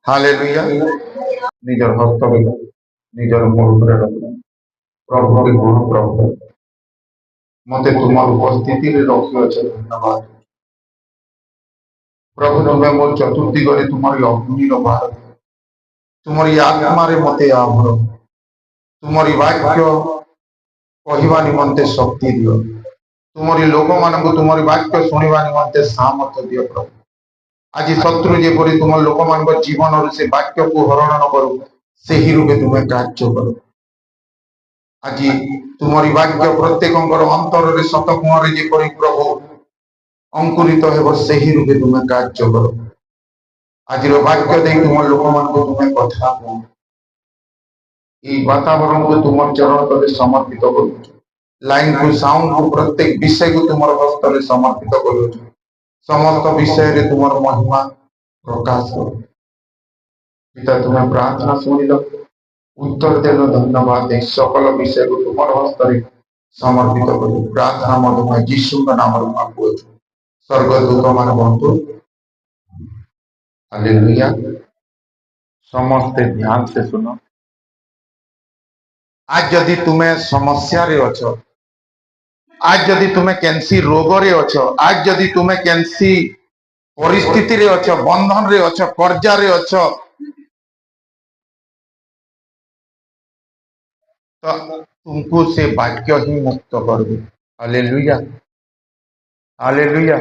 Hallelujah निजर हस्त निजर मुख प्रभु के गुण प्रभु मते तुम उपस्थिति रे रखी अच्छे धन्यवाद प्रभु तुम्हें मोर चतुर्दिगरे तुम्हारी अग्नि बाहर तुम्हारी आत्मा रे मते आभर तुम्हारी वाक्य कहवा निमंते शक्ति दियो तुम्हारी लोक मान तुम्हारी वाक्य शुणा निमंते सामर्थ दियो प्रभु आज शत्रु जेपरी तुम लोक मान जीवन से वाक्य को हरण न करू से ही रूपे तुम्हें कार्य करो आज तुम्हारी वाक्य प्रत्येक अंतर रे शत कुआं जेपरी प्रभु अंकुरित हो से ही रूपे तुम्हें कार्य करो आज वाक्य दे तुम लोक मान तुम्हें कथा कह वातावरण को तुम चरण तले समर्पित करू लाइन को साउंड को प्रत्येक विषय को तुम हस्त समर्पित करू समस्त विषय रे तुम महिमा प्रकाश करो पिता तुम्हें प्रार्थना शुणिल उत्तर देल धन्यवाद सकल विषय को तुम हस्त समर्पित करू प्रार्थना मधुमय यीशु का नाम मांगू स्वर्गदूत मान बंधु हालेलुया समस्ते ध्यान से सुनो आज यदि तुम्हें समस्या रे अछो आज यदि तुम्हें कैंसी रोग रे अछो आज यदि तुम्हें कैंसी परिस्थिति रे अछो बंधन रे अछो कर्जा रे अछो तो तुमको से वाक्य ही मुक्त कर दे हालेलुया हालेलुया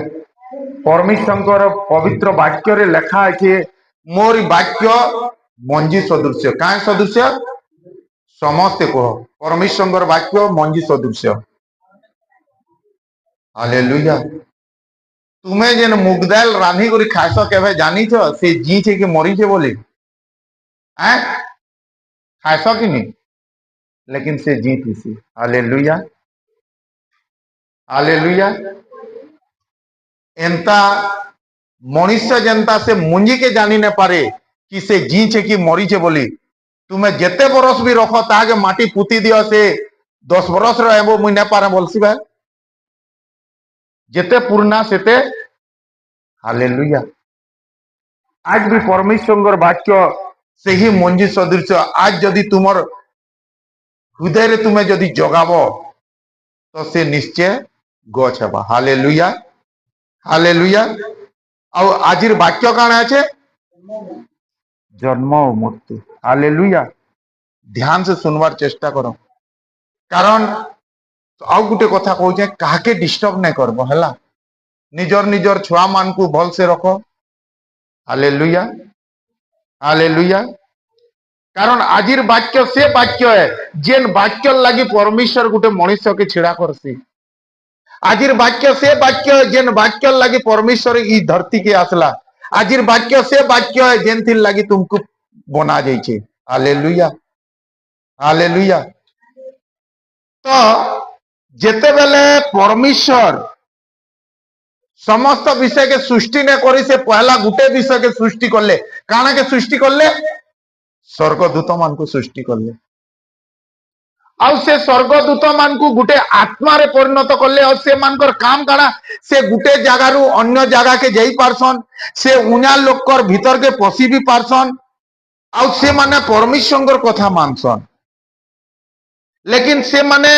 परमेश्वर पवित्र वाक्य रे लिखा है कि मोर वाक्य मंजी सदृश क्या सदृश समस्ते कह परमेश्वर वाक्य मंजी सदृश हालेलुया तुम्हें जेन मुगदाल रांधी कर खास केवे जानी से जी छे कि मरी छे बोली खास कि नहीं लेकिन से जी थी हालेलुया हालेलुया एंता मनुष्य जनता से मुंजी के जानी न पारे कि से जी छे कि मरी छे बोली तुम्हें जेते बरस भी रख ताके माटी पुती दियो से 10 बरस रहबो मुई न पारे बोलसी भाई जेते पुरना सेते हालेलुया आज भी परमेश्वर वाक्य से ही मंजी सदृश आज यदि तुमर हृदय रे तुम्हें यदि जगाब तो से निश्चय गछ हेबा हालेलुया हालेलुया और आजिर वाक्य काण আছে जन्म और मृत्यु हालेलुया ध्यान से सुनवार चेष्टा करो कारण आउ गुटे कथा कहूचे काके डिस्टर्ब नहीं करबो हला निजर निजर छुआ मान को भल से रखो हालेलुया हालेलुया कारण आजिर वाक्य से वाक्य है जेन वाक्य लगी परमेश्वर गुटे मनुष्य के छिड़ा करसी आजिर वाक्य से वाक्य जेन वाक्य लगी परमेश्वर ई धरती के आसला आजिर वाक्य से वाक्य है जेन थिल लगी तुमको बना जाइछे हालेलुया हालेलुया तो जेते बेले परमेश्वर समस्त विषय के सृष्टि ने करी से पहला गुटे विषय के सृष्टि करले काना के सृष्टि करले स्वर्गदूत मान को सृष्टि करले और से स्वर्गदूत मान को गुटे आत्मा रे परिणत करले और से मानकर काम काना से गुटे जगह रु अन्य जगह के जाई पारसन से उना लोकर भीतर के पसी भी पारसन और से माने परमेश्वर कथा मानसन लेकिन से माने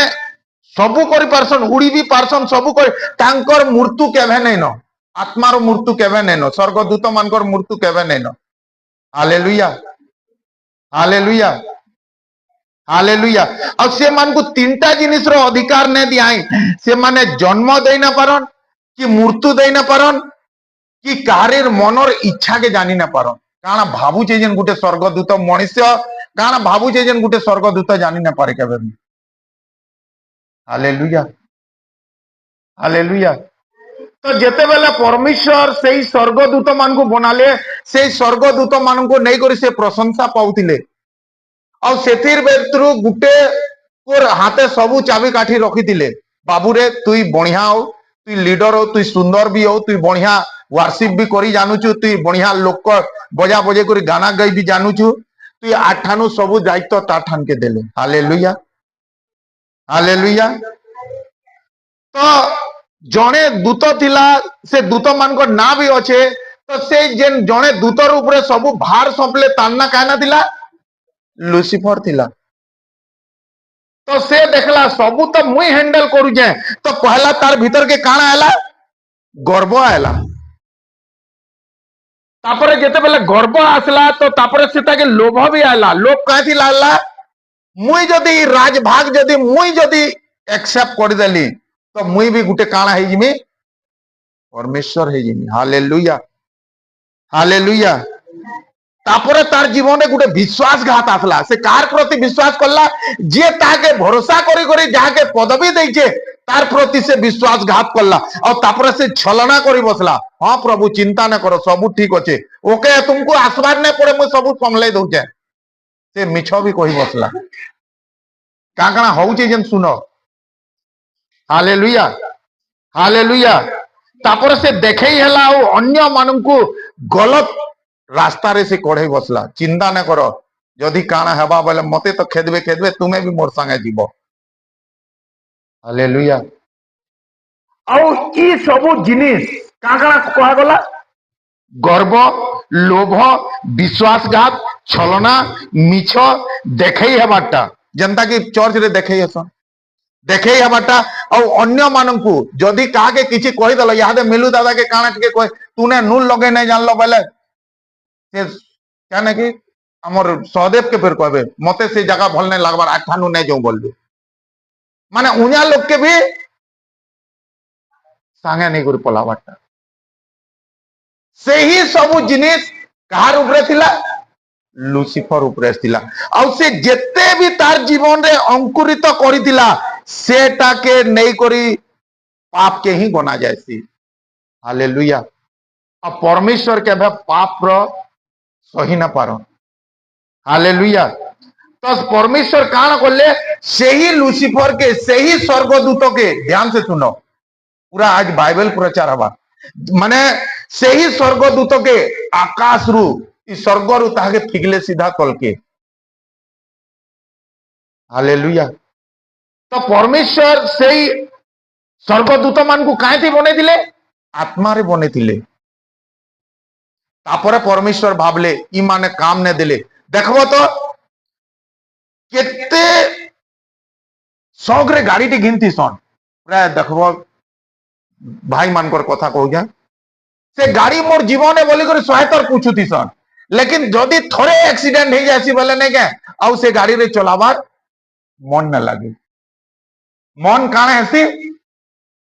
सबू करि पारसन उड़ी भी पारसन सबू कर तांकर मृत्यु केभे नै न आत्मार मृत्यु केभे नै न स्वर्गदूत मानकर मृत्यु केभे नै न हालेलुया हालेलुया हालेलुया और से मान को तीनटा जिनिस रो अधिकार ने दियाई से माने जन्म देई ना पारन कि मृत्यु देई ना पारन कि कारेर मनर इच्छा के जानी ना पारन काना भाबू जे जेन गुटे स्वर्गदूत मनुष्य काना भाबू जे जेन गुटे स्वर्गदूत जानी ना पारे केबे हालेलुया हालेलुया तो जेते बेला परमेश्वर सेई स्वर्गदूत मान को बनाले सेई स्वर्गदूत मान को नै करी से प्रशंसा पाउतिले और सेथिर बेतरु गुटे कोर हाथे सबु चाबी काठी रखी दिले बाबू रे तुई बढ़िया हो तुई लीडर हो तुई सुंदर भी हो तुई बढ़िया वर्शिप भी करी जानुचु तुई बढ़िया लोक बजा बजे करी गाना गाई भी जानुचु तुई आठानु सबु दायित्व ताठान के देले हालेलुया हालेलुया तो जने दूत थिला से दूत मान को ना भी अच्छे तो से जेन जने दूतर ऊपर सब भार सौंपले तान्ना कहना थिला लुसिफर थिला। तो से देखला सबू तो मुई हैंडल करूजे, तो पहला तार भीतर के काना आला गर्व आला। तापरे जेते बेले गर्व आसला तो तापरे सीता के लोभ भी आला। लोभ कहाँ थी लाला मुई जदि राजभाग जदि मुई जदि एक्सेप्ट कर देली तो मुई भी गुटे काना है जिमी परमेश्वर है जिमी। Hallelujah hallelujah. तापरे तार जीवन में गुटे विश्वासघात आसला। से कार प्रति विश्वास करला जे ताके भरोसा करी करी जाके पदवी देइछे तार प्रति से विश्वासघात करला और तापरे से छलना करी बसला। हाँ प्रभु चिंता न करो सब ठीक अच्छे, ओके तुमको आसबार नहीं पड़े मुझे सब संभल दौचे। से मिछ भी कही बसला क्या काना होउचे जेन सुनो। Hallelujah hallelujah. तापर से देखे हला अन्य मानू गलत रास्ता रे से कढ़े बसला। चिंता न करो जदि काना हेबा बोले मते तो खेदबे खेदबे तुम्हें भी मोर संगे जीव। हालेलुया। आउ ई सबु जिनिस का काना कहा गला गर्व लोभ विश्वासघात छलना मिछ देखे हेबाटा जनता की चर्च रे देखे हसन देखे हेबाटा और अन्य मानू जदि कहा के किछि कहि दल यादे मिलू दादा के काना टिके कह तूने नून लगे नहीं जानलो बोले क्या ना कि हमर सहदेव के फिर कहबे मते से जगह भल नहीं लगबार आठानु नहीं जाऊं बोलबे माने उन्या लोग के भी सांगे नहीं करी पलाबाटा। से ही सब जिनिस कार उपरे थिला लुसिफर उपरे थिला। और से जेते भी तार जीवन रे अंकुरित करितिला सेटा के नहीं करी पाप के ही गना जायसी। हालेलुया। अब परमेश्वर के पाप रो सही ना पारो। हालेलुया। तो परमेश्वर काना करले से ही लुसिफर के से ही स्वर्गदूतों के ध्यान से सुनो पूरा आज बाइबल प्रचार हवा माने से ही स्वर्गदूतों के आकाश रु स्वर्ग रु ताके फिगले सीधा तल के। हालेलुया। तो परमेश्वर से ही स्वर्गदूत मान को काहे थी बने दिले आत्मा रे बने दिले। तापरे परमेश्वर भावले ई माने काम ने दिले। देखबो तो केते सौगरे गाड़ी टी घिनती सन प्राय देखबो भाई मानकर कथा कहू जा से गाड़ी मोर जीवन बोली कर 100 थर पूछुती सन लेकिन जदि थोड़े एक्सीडेंट हो जासी बोले नहीं के आउ से गाड़ी रे चलावार मन न लगे मन काणे हेसी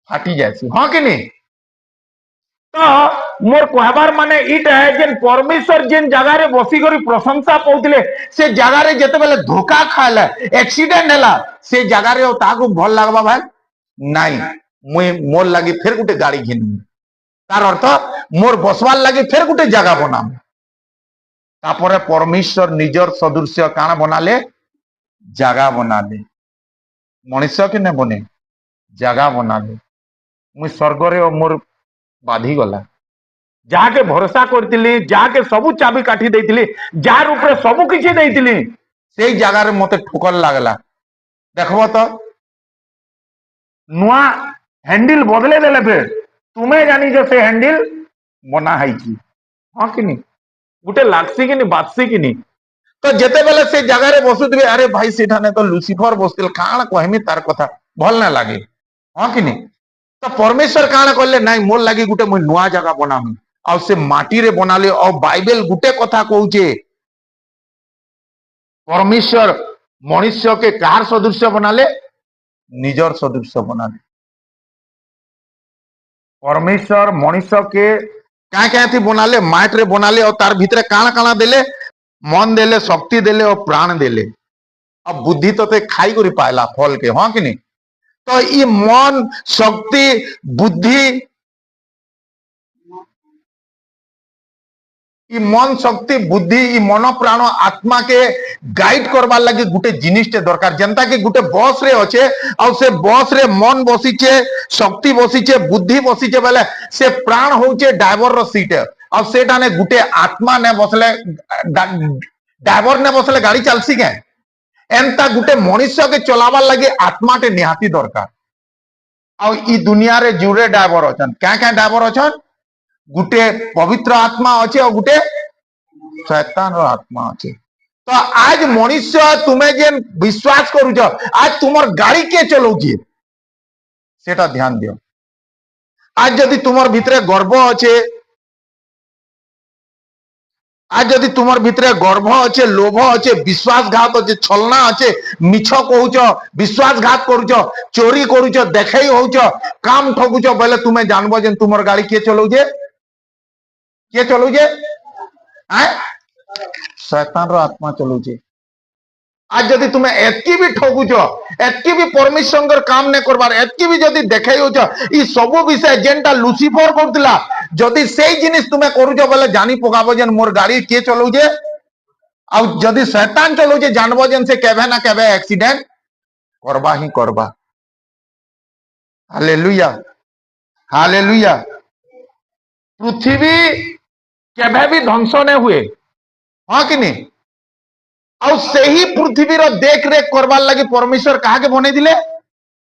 फाटी जासी। हाँ कि नहीं। तो मोर कहबार माने इटा है जेन परमेश्वर जेन जगह रे बसी करी प्रशंसा पाउतिले से जगह रे जते बेले धोखा खाला एक्सीडेंट हैला से जगह रे ताको भल लागबा भाई नहीं मुई मोर लगी फिर गुटे गाड़ी घिन तार अर्थ मोर बसवार लगी फिर गुटे जगह बनाम। तापरे परमेश्वर निजर सदृश्य काना बनाले जगह बनाले मनुष्य के ने बने जगह बनाले। मुई स्वर्ग रे मोर बाधी गला जाके भरोसा करतिली जाके सबु चाबी काठी देइतिली जार ऊपर सबु किछि देइतिली सेई जगह रे मते ठोकर लागला। देखबो तो नुआ हैंडल बदले देले फिर तुम्हें जानी जो से हैंडल बना है की। हाँ कि नहीं गुटे लागसी कि नहीं बातसी कि नहीं। तो जेते बेले से जगह रे बसुतबे अरे भाई सेठा ने तो लुसिफर बसतिल काण कहमी तार कथा भल ना लागे। हाँ कि नहीं। तो परमेश्वर काण करले नहीं मोर लागी गुटे मुई नुआ जगह बनामी और से माटी रे बनाले और बाइबल गुटे कथा कहूचे परमेश्वर मनुष्य के कार सदृश्य बनाले निजर सदृश्य बनाले। परमेश्वर मनुष्य के क्या क्या थी बनाले माट रे बनाले और तार भीतर काना काना देले मन देले शक्ति देले और प्राण देले। अब बुद्धि तो ते खाई करी पाएला फल के। हाँ कि नहीं। तो ये मन शक्ति बुद्धि ई मन शक्ति बुद्धि ई मन प्राण आत्मा के गाइड करवार लगे गुटे जिनिसटे दरकार जनता कि गुटे बस रे अच्छे और से बस रे मन बसीचे शक्ति बसीचे बुद्धि बसीचे बेले से प्राण होचे ड्राइवर रो सीट और सेटा ने गुटे आत्मा ने बसले ड्राइवर ने बसले गाड़ी चलसी के एंता गुटे मनुष्य के चलावार लगे आत्मा टे निहाती दरकार। और ई दुनिया रे जुड़े ड्राइवर अछन क्या क्या ड्राइवर अछन गुटे पवित्र आत्मा अच्छे और गुटे शैतान रो आत्मा अच्छे। तो आज मनुष्य तुम्हें जेन विश्वास करूछ आज तुमर गाड़ी के चलाउछे सेटा ध्यान दियो। आज जदि तुमर भितरे गर्व अच्छे, आज जदि तुमर भितरे गर्व अच्छे, लोभ अच्छे, विश्वासघात अच्छे, छलना अच्छे, मिछ कहूच, विश्वासघात करूच, चोरी करूच, देखई होउच, काम ठगुच बोले तुम्हें जानबो जे तुमर गाड़ी के चलाउछे, के चलाउछे शैतान रो आत्मा चलाउछे। आज जदि तुम्हें एतकी भी ठगुच, एतकी भी परमेश्वर काम नहीं करबार, एतकी भी जदि देखई होच ई सब विषय जेनटा लुसिफर करतिला जदि सेई जिनिस तुम्हें करूच बोले जानी पकाबो जे मोर गाड़ी के चलाउछे। आ जदि शैतान चलाउछे जानबो जे से केबे ना केबे एक्सीडेंट करबा ही करबा। Hallelujah hallelujah. पृथ्वी केबे भी ध्वंस नहीं हुए, हाँ कि नहीं? और सही पृथ्वी रो देख रेख करबार लगी परमेश्वर कहा के बने दिले?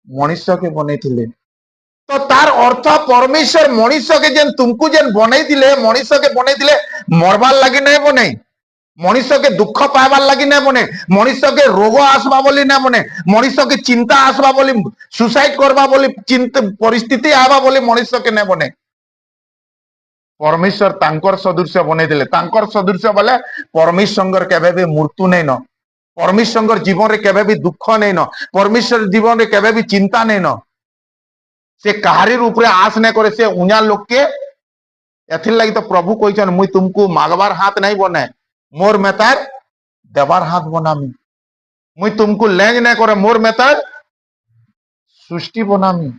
मनुष्य के बने दिले। तो तार अर्थ परमेश्वर मनुष्य के जेन तुमको जेन बने दिले, मनुष्य के बने दिले मरबार लगी नहीं बने, मनुष्य के दुख पाइबार लगी नहीं बने, मनुष्य के रोग आसबा बोली नहीं बने, मनुष्य के चिंता आसबा बोली, सुसाइड करबा बोली चिंता परिस्थिति आवा बोली मनुष्य के नहीं बने। परमेश्वर तांकर सदृश्य बने दिले। तांकर सदृश्य बोले परमेश्वर केबे भी मृत्यु नहीं न, परमेश्वर जीवन रे केबे भी दुख नहीं न, परमेश्वर जीवन रे केबे भी चिंता नहीं न। से कहारी ऊपर आस नहीं करे, से उन्या लोग के एथिर लगी तो प्रभु कहछन मुई तुमको मागबार हाथ नहीं बनाए, मोर मेतार देवार हाथ बनामी। मुई तुमको लेंज नहीं करे, मोर मेतार सृष्टि बनामी।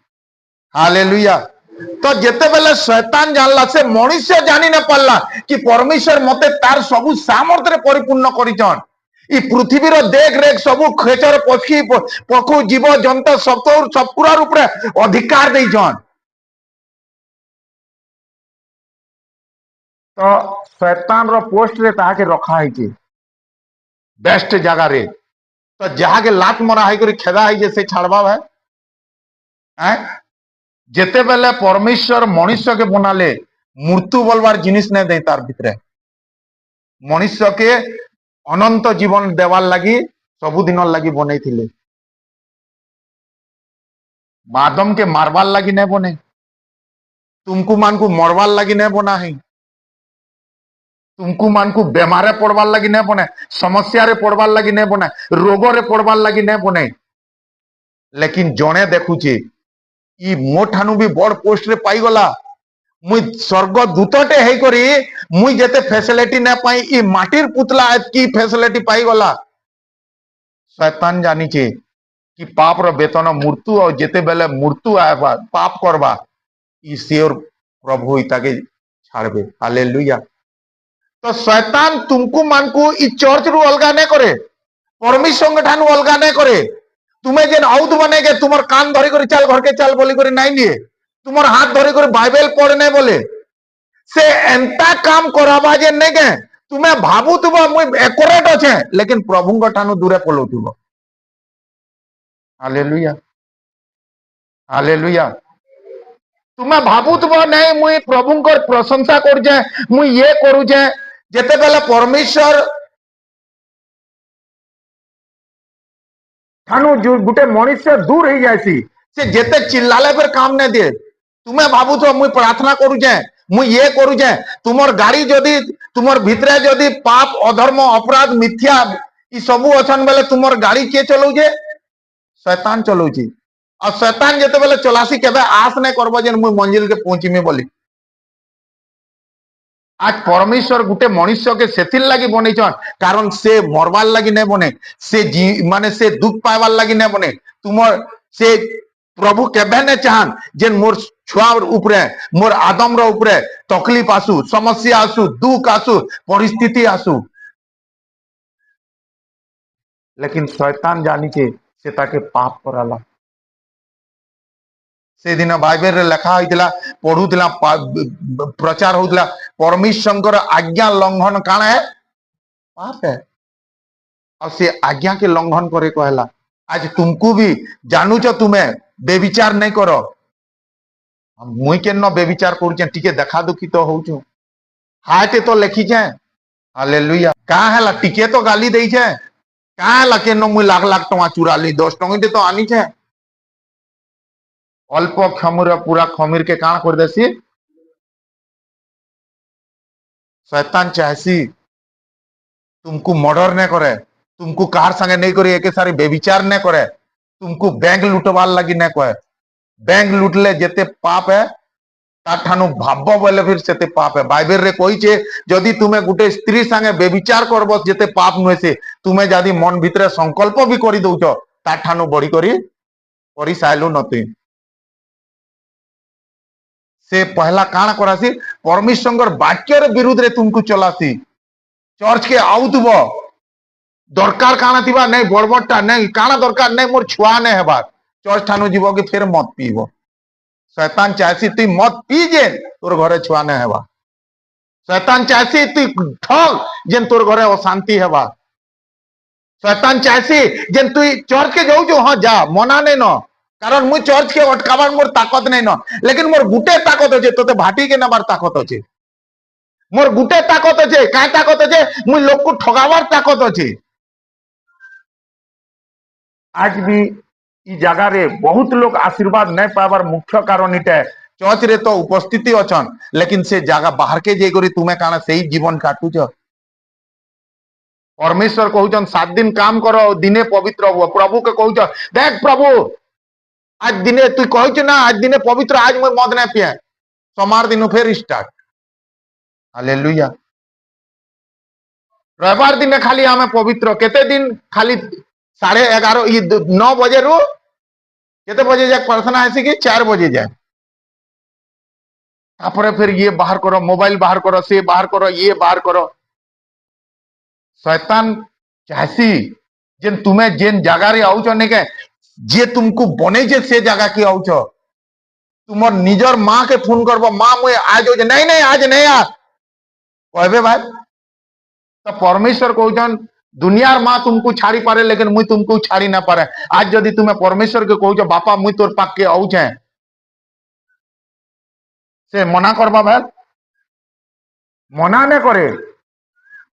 हालेलुया। तो जेते बेले शैतान जानला से मनुष्य जानी न पारला कि परमेश्वर मते तार सबु सामर्थ्य परिपूर्ण करिछन। ई पृथ्वी रो देख रेख सबु खेचर पक्षी पखु जीव जंतु सबकुरा ऊपर अधिकार देइछन। तो शैतान रो पोस्ट रे ताके रखा है बेस्ट जगह रे। तो जहा के लात मरा है करी खेदा है जे से छाड़बा है। जेते बेले परमेश्वर मनुष्य के बनाले मृत्यु बोलबार जिनिस नहीं दे तार भितरे, मनुष्य के अनंत जीवन देवार लगी सबुदिन लगी बने थिले। आदम के मारबार लगी नहीं बने, तुमको मान को मरबार लगी नहीं बना है, तुमको मान को बेमारे पड़बार लगी नहीं बने, समस्या रे पड़बार लगी नहीं बने, रोग रे पड़बार लगी नहीं बने। लेकिन जने देखुचे ई मो ठानु भी बड़ पोस्ट रे पाई गला, मुई स्वर्ग दूतटे हे करी मुई जेते फैसिलिटी न पाई ई माटिर पुतला की फैसिलिटी पाई गला। शैतान जानी छे कि पाप रो वेतन मृत्यु, और जेते बेले मृत्यु आएबा पाप करबा ई सियोर प्रभु इताके छाड़बे। हालेलुया। तो शैतान तुमको मान को ई चर्च रु अलगा नहीं करे, परमेश्वर ठानु अलगा नहीं करे। तुम्हें जेन आउत बनेगे तुमर कान धरी कर चल घर के चल बोली कर नहीं लिए, तुमर हाथ धरी कर बाइबल पढ़ने बोले से एंता काम कराबा जे नहीं के तुम्हें भाबू तुम मुई एक्यूरेट अच्छे लेकिन प्रभु ठानु दूरे पलौथुब। Hallelujah hallelujah. तुम्हें भाबू तुम नहीं मुई प्रभु प्रशंसा कर मुई ये करूचे, जेते बेले परमेश्वर ठानु जो गुटे मनुष्य दूर हो जासी से जेते चिल्लाले पर काम नहीं दे। तुम्हें भाबू तो मुई प्रार्थना करूचे, मुई ये करूचे, तुमर गाड़ी जदि तुमर भितरे जदि पाप अधर्म अपराध मिथ्या ई सबु अछन बेले तुमर गाड़ी के चलाउजे? शैतान चलाउची। और शैतान जेते बेले चलासी केबे आस नहीं करबो जे मुई मंजिल के पहुंचीमी बोली। आज परमेश्वर गुटे मनुष्य के सेथिर लगी बनेछन कारण से मरबार लगी नहीं बने, से माने से दुख पाइबार लगी नहीं बने। तुमर से प्रभु केबे ने चाहन जे मोर छुआ उपरे मोर आदम रो उपरे तकलीफ आसु, समस्या आसु, दुख आसु, परिस्थिति आसु। लेकिन शैतान जानी छे से ताके पाप कराला। से दिन बाइबल रे लिखा होइतिला पढुतिला प्रचार होतिला परमेश्वर आज्ञा लंघन काण है पाप है। और से आज्ञा के लंघन करे कहला आज तुमको भी जानू तुम्हें बेविचार नहीं करो। मुई केन बेविचार करूचे टिके देखा दुखी तो होउछु हाते तो लिखीचे हालेलुया का हैला टिके तो गाली देइछे का हैला केन मुई लाख लाख टका चुराली 10 टंगीटे तो आनीछे अल्प खमीर पूरा खमीर के काण कर देसी शैतान चाहसी तुमको मर्डर ने करे तुमको कार संगे नहीं करे एक सारी बेविचार ने करे तुमको बैंक लुटवार लगी ने कहे बैंक लुटले जेते पाप है ताठानु भाब्य बोले फिर सेते पाप है बाइबल रे कहिचे जदि तुमे गुटे स्त्री संगे बेविचार करबो जेते पाप नुहे से तुमे जदि मन भितरे संकल्प भी करि दउछो ताठानु बढी करी साइलु नथि से पहला काण करासी परमेश्वर वाक्यर विरुद्ध रे तुमको चलासी चर्च के आउतब दरकार काना थिबा नहीं बड़बड़टा नहीं काना दरकार नहीं मोर छुआ ने हेबा चर्च ठानु जीव कि फिर मत पीब शैतान चाहसी तुई मत पी जे तोर घरे छुआ ने हेबा शैतान चाहसी तुई ठग जेन तोर घरे अशांति हेबा शैतान चाहसी जेन तुई चर्च के जाऊ जो हां जा मना नहीं न कारण मुई चर्च के अटकाबार मोर ताकत नहीं न लेकिन मोर गुटे ताकत अछि तोते भाटी के नबार ताकत अछि मोर गुटे ताकत अछि काय ताकत अछि मुई लोग को ठगावार ताकत अछि आज भी इ जगह रे बहुत लोग आशीर्वाद नहीं पावर मुख्य कारण इटे चर्च रे तो उपस्थिति अछन लेकिन से जगह बाहर के जे करी तुमे काना सही जीवन काटुछ परमेश्वर कहउछन 7 दिन काम करो दिने पवित्र हो प्रभु के कहउछ देख प्रभु आज दिने तू कहउछ ना आज दिने पवित्र आज मैं मद नहीं पिए सोमवार दिन फिर स्टार्ट हालेलुया रविवार दिन खाली हमें पवित्र केते दिन खाली 11:30 ये 9 बजे रू केते बजे जाए प्रार्थना ऐसी कि 4 बजे जाए तापरे फिर ये बाहर करो मोबाइल बाहर करो से बाहर करो ये बाहर करो शैतान चाहसी जेन तुम्हें जेन जगह रे आउछ ने के जे तुमको बने जे से जगह की आउछ तुमर निजर मां के फोन करबो मां मुए आज हो नहीं नहीं आज नहीं आ कहबे भाई तो परमेश्वर कहउछन दुनियार मां तुमको छाड़ी पारे लेकिन मुई तुमको छाड़ी ना पारे आज जदि तुम्हें परमेश्वर के कहउछ बापा मुई तोर पाक के आउछे से मना करबा भाई मना ने करे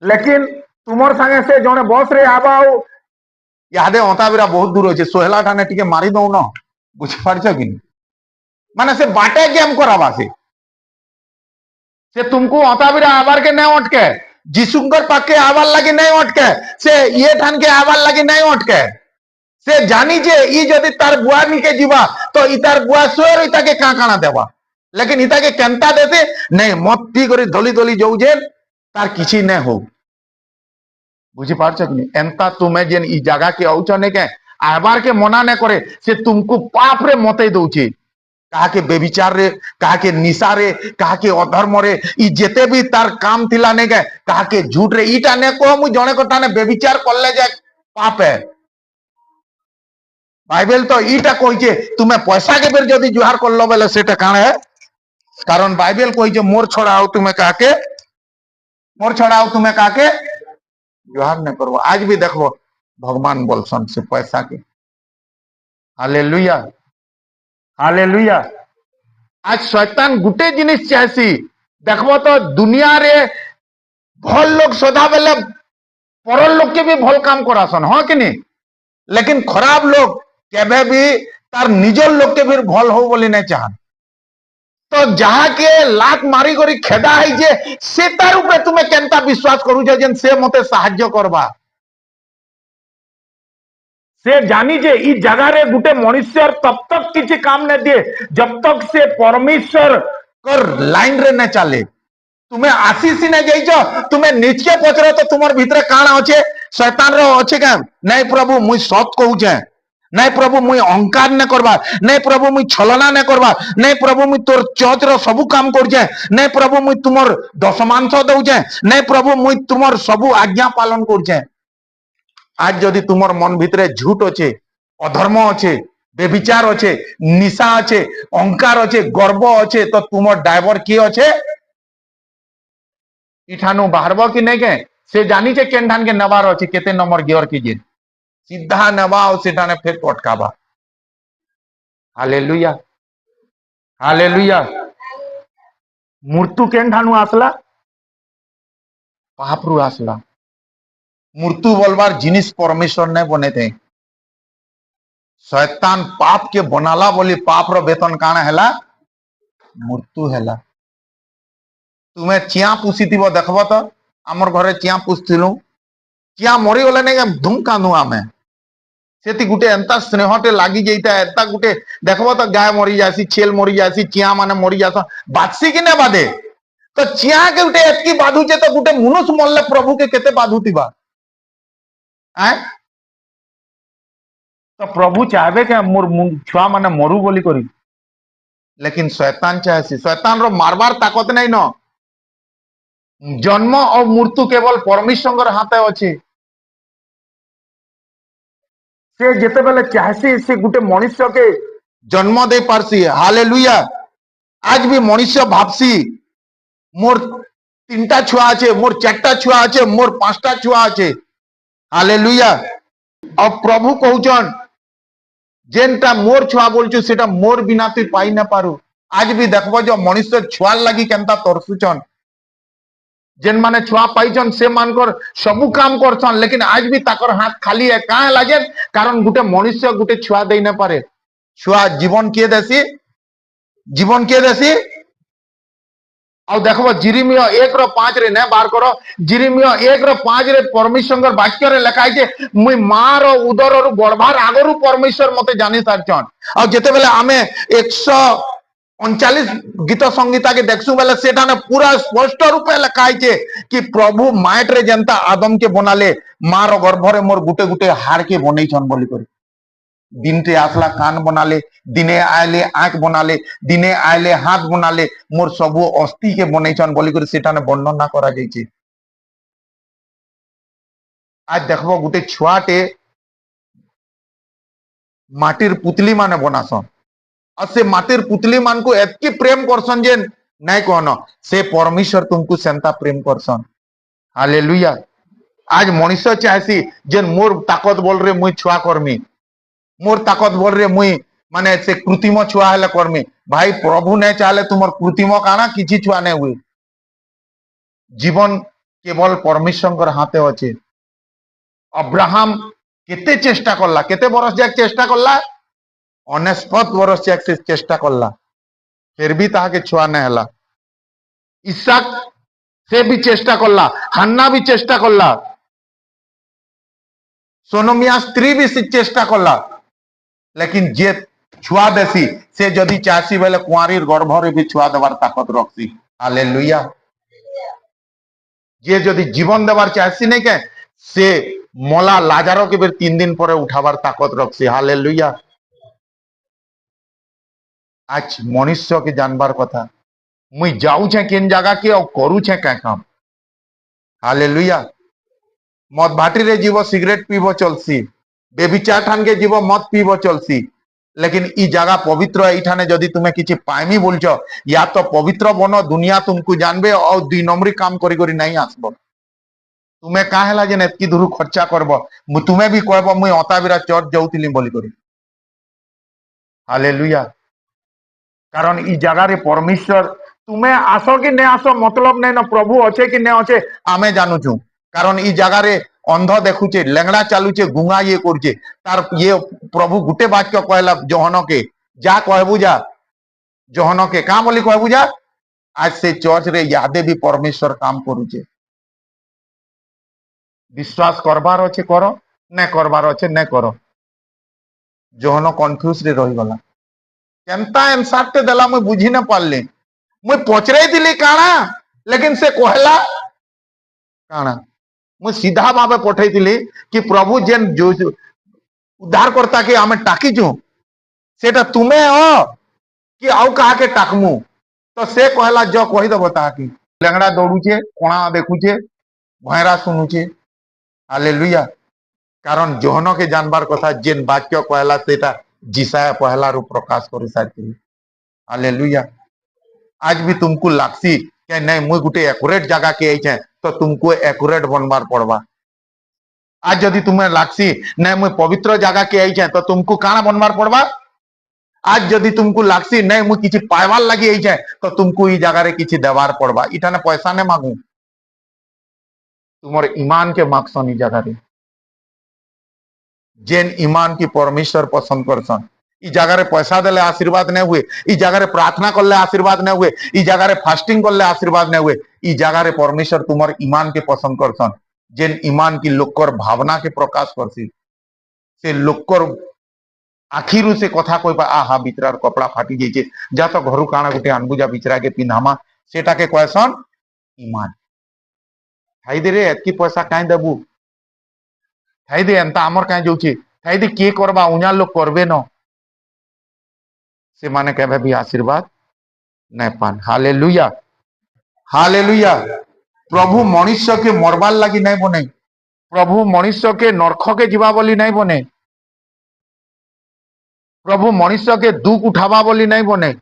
लेकिन तुमर संगे से जने बस रे आबाओ यादे अंताबिरा बहुत दूर होचे सोहला ठाने टिके मारी दउ न बुझ पारछ कि माने से बाटे गेम कराबा से तुमको अंताबिरा आबार के नहीं अटके जिसुंगर पाके आवार लगी नहीं अटके से ये ठान के आवार लगी नहीं अटके से जानी जे ई जदि तार बुआ निके जीवा तो ई तार बुआ सोर इता के का काना देवा लेकिन इता के केंता देते नहीं मत पी करी धोली धोली जाऊ जे तार किछि नहीं हो बुझी पारछ कि एंता तुमे जेन ई जगह के आउछ ने के आबार के मना ने करे से तुमको पाप रे मते दउची कहा के बेविचार रे कहा के निशा रे कहा के अधर्म रे ई जेते भी तार काम थिला ने के कहा के झूठ रे ईटा ने को मु जने कोटा ने बेविचार करले जे पाप है बाइबल तो ईटा कहिचे तुमे पैसा के बेर जदी जुहार करलो बेले सेटा काण है कारण बाइबल कहिचे मोर छड़ाओ तुमे कहा के मोर छड़ाओ तुमे कहा के जुहार ने करबो आज भी देखबो भगवान बोलसन से पैसा के हालेलुया हालेलुया आज शैतान गुटे जिनिस चाहसी देखबो तो दुनिया रे भल लोग सदा बेले परल लोग के भी भल काम करासन हाँ कि नहीं लेकिन खराब लोग केबे भी तार निजर लोग के भी भल हो बोली नहीं चाहन तो जहा के लात मारी करी खेदा है जे से तार ऊपर तुमे केनता विश्वास करू जेन से मते साहाय्य करबा से जानी जे ई जगह रे गुटे मनुष्य तब तक किसी काम न दिए जब तक से परमेश्वर कर लाइन रे न चले तुम्हें आशीष ने जाइछो तुम्हें नीचे पचरो तो तुमर भीतर काना अच्छे शैतान रो अच्छे का नहीं प्रभु मुई सत कहूचे नहीं प्रभु मुई अहंकार न करबा नहीं प्रभु मुई छलना न करबा नहीं प्रभु मुई तोर चौथ रो सब काम करछे नहीं प्रभु मुई तुमर दशमांश दउछे नहीं प्रभु मुई तुमर सब आज्ञा पालन करछे आज जदि तुमर मन भितरे झूठ अच्छे अधर्म अच्छे बेविचार अच्छे निशा अच्छे अहंकार अच्छे गर्व अच्छे तो तुमर ड्राइवर किए अच्छे इठानु बाहरब कि नहीं के से जानी छे केन ठान के नवार अच्छे केते नंबर गियर कीजिए सीधा नवा और सीधा ने फिर पटकाबा हालेलुया हालेलुया। मृत्यु केन ठानु आसला? पाप रु आसला। मृत्यु बोलबार जिनिस परमेश्वर ने बने थे। शैतान पाप के बनाला बोली पाप रो वेतन काना हैला? मृत्यु हैला। तुम्हें चिया पुषिथिबो देखबो तो आमर घरे चिया पुषथिलु चिया मरी गले नहीं धूम कांदू आमे सेति गुटे एंता स्नेहटे लागी जाइता एता गुटे देखबो तो गाय मरी जासी छेल मरी जासी चिया माने मरी जास बादसी कि ने बादे तो चिया के गुटे एतकी बाधुचे तो गुटे मनुष्य मरले प्रभु के केते बाधुतिबा आय तो प्रभु चाहबे के मोर छुआ माने मरु बोली करी लेकिन शैतान चाहे शैतान रो मारबार ताकत नहीं न जन्म और मृत्यु केवल परमेश्वर हाथे अच्छे से जेते बेले चाहसी से गुटे मनुष्य के जन्म दे पारसी हालेलुया आज भी मनुष्य भाबसी मोर 3टा छुआ आछे मोर 4टा छुआ आछे मोर 5टा छुआ आछे हालेलुया और प्रभु कहउचन जेनटा मोर छुआ बोलछु सेटा मोर बिना तु पाई ना पारु आज भी देखबो जो मनुष्य छुआ लागी केनता तरसुचन जेन माने छुआ पाइछन से मानकर सबु काम करछन लेकिन आज भी ताकर हाथ खाली है काहे लागे कारण गुटे मनुष्य गुटे छुआ देई ना पारे छुआ जीवन के देसी और देखबो जिरिमियो 1:5 रे ने बार करो जिरिमियो 1:5 रे परमेश्वर वाक्य रे लिखा है मुई मां रो उदर रु गर्भार आगरु परमेश्वर मते जानि सारछन और जेते बेले आमे 139 गीत संगीता के देखसु बेले सेटा ने पूरा स्पष्ट रूपे लिखा है कि प्रभु माइट रे जनता आदम के बनाले मां रो गर्भ रे मोर गुटे गुटे हाड़ के बनैछन बोली करी दिन टे आसला कान बनाले दिने आयले आंख बनाले दिने आयले हाथ बनाले मोर सबु अस्थि के बनैछन बोली करी सेटा ने वर्णना करा जायछि आज देखबो गुटे छुआटे माटिर पुतली माने बनासन और से माटिर पुतली मान को एतकी प्रेम करसन जे नहीं कहन से परमेश्वर तुमको सेंता प्रेम करसन हालेलुया आज मनुष्य चाहेसी जे मोर ताकत बोल रे मुई छुआ करमी मोर ताकत बोल रे मुई माने से कृत्रिम छुआ हेले करमी भाई प्रभु ने चाहले तुमर कृत्रिम काना किछि छुआ ने हुई जीवन केवल परमेश्वर हाथे अच्छे अब्राहम केते चेष्टा करला केते बरस जाक चेष्टा करला 49 बरस जाक से चेष्टा करला फिर भी ताहा के छुआ ने हला इसहाक से भी चेष्टा करला हन्ना भी चेष्टा करला सोनमिया स्त्री भी चेष्टा करला लेकिन जे छुआ देसी से जदि चासी बेले कुआरीर गर्भ रे भी छुआ देवार ताकत रखसी हालेलुया जे जदि जीवन देवार चासी नहीं के से मोला लाजारो के बेर 3 दिन पर उठावार ताकत रखसी हालेलुया आज मनुष्य के जानबार कथा मुई जाऊ छे केन जगह के और करू छे क्या काम हालेलुया मद भाटी रे जीव सिगरेट पीबो चलसी बेबिचार ठान के जीव मत पीबो चलसी लेकिन ई जगह पवित्र है इठाने जदि तुम्हें किछि पाइमी बोलछो या तो पवित्र बनो दुनिया तुमको जानबे और 2 नंबरी काम करी करी नहीं आसबो तुम्हें काहेला जे एतकी दूर खर्चा करबो तुम्हें भी कहबो मुई अताबिरा चर्च जाउतिली बोली करी हालेलुया कारण ई जगह रे परमेश्वर तुम्हें आसो कि नहीं आसो मतलब नहीं ना प्रभु अच्छे कि नहीं अच्छे आमे जानू छू कारण ई जगह रे अंध देखुचे लेंगड़ा चालुचे गुंगा ये करुचे तार ये प्रभु गुटे वाक्य कहला जोहन के जा कहबू जा जोहन के का बोली कहबू जा आज से चर्च रे यादे भी परमेश्वर काम करुचे विश्वास करबार अच्छे करो न करबार अच्छे न करो जोहन कन्फ्यूज रे रही गला केनता आंसर ते देला मुई बुझी न पारली मुई पचराई दिली काना लेकिन से कहला काना मुई सीधा भावे पठाई दिली कि प्रभु जेन जो उद्धार करता के हमें टाकी छु सेटा तुमे हो कि आउ कहा के टाकमु तो से कहला जो कहि दबो ता कि लेंगड़ा दौड़ुचे कोणा देखुचे भयरा सुनुचे हालेलुया कारण जोहन के जानबार कथा जेन वाक्य कहला सेटा जिसाया पहला रू प्रकाश कर सारी हालेलुया आज भी तुमको लागसी कि नहीं मुई गुटे एक्यूरेट जगह के आई तो तुमको एक्यूरेट बनवार पड़वा आज जदि तुम्हें लागसी नहीं मुई पवित्र जगह के आई तो तुमको काना बनवार पड़वा आज जदि तुमको लागसी नहीं मु किछि पाइबार लगी आई जाए तो तुमको ई जगह रे किछि देवार पड़बा इटा ने पैसा ने मांगू तुमर ईमान के मागसन ई जगह रे जेन ईमान की परमेश्वर पसंद करसन ई जगह रे पैसा देले आशीर्वाद नहीं हुए ई जगह रे प्रार्थना करले आशीर्वाद नहीं हुए ई जगह रे फास्टिंग करले आशीर्वाद नहीं हुए ई जगह रे परमेश्वर तुमर ईमान के पसंद करसन जेन ईमान की लोकर भावना के प्रकाश करसी से लोकर आखिरु से कथा कहबा आहा बिचरार कपड़ा फाटी जाइए जा तो घर काना गोटे अनबुजा बिचरा के पिन्हामा सेटा के कहसन ईमान थाई दे रे एतकी पैसा काई देबू थाई दे एंता हमर काई जाउची थाई दे के करबा उन्या लोग करबे न से माने केबे भी आशीर्वाद नहीं पान हालेलुया हालेलुया प्रभु मनुष्य के मरबार लगी नहीं बने प्रभु मनुष्य के नरक के जीवा बोली नहीं बने प्रभु मनुष्य के दुख उठावा बोली नहीं बने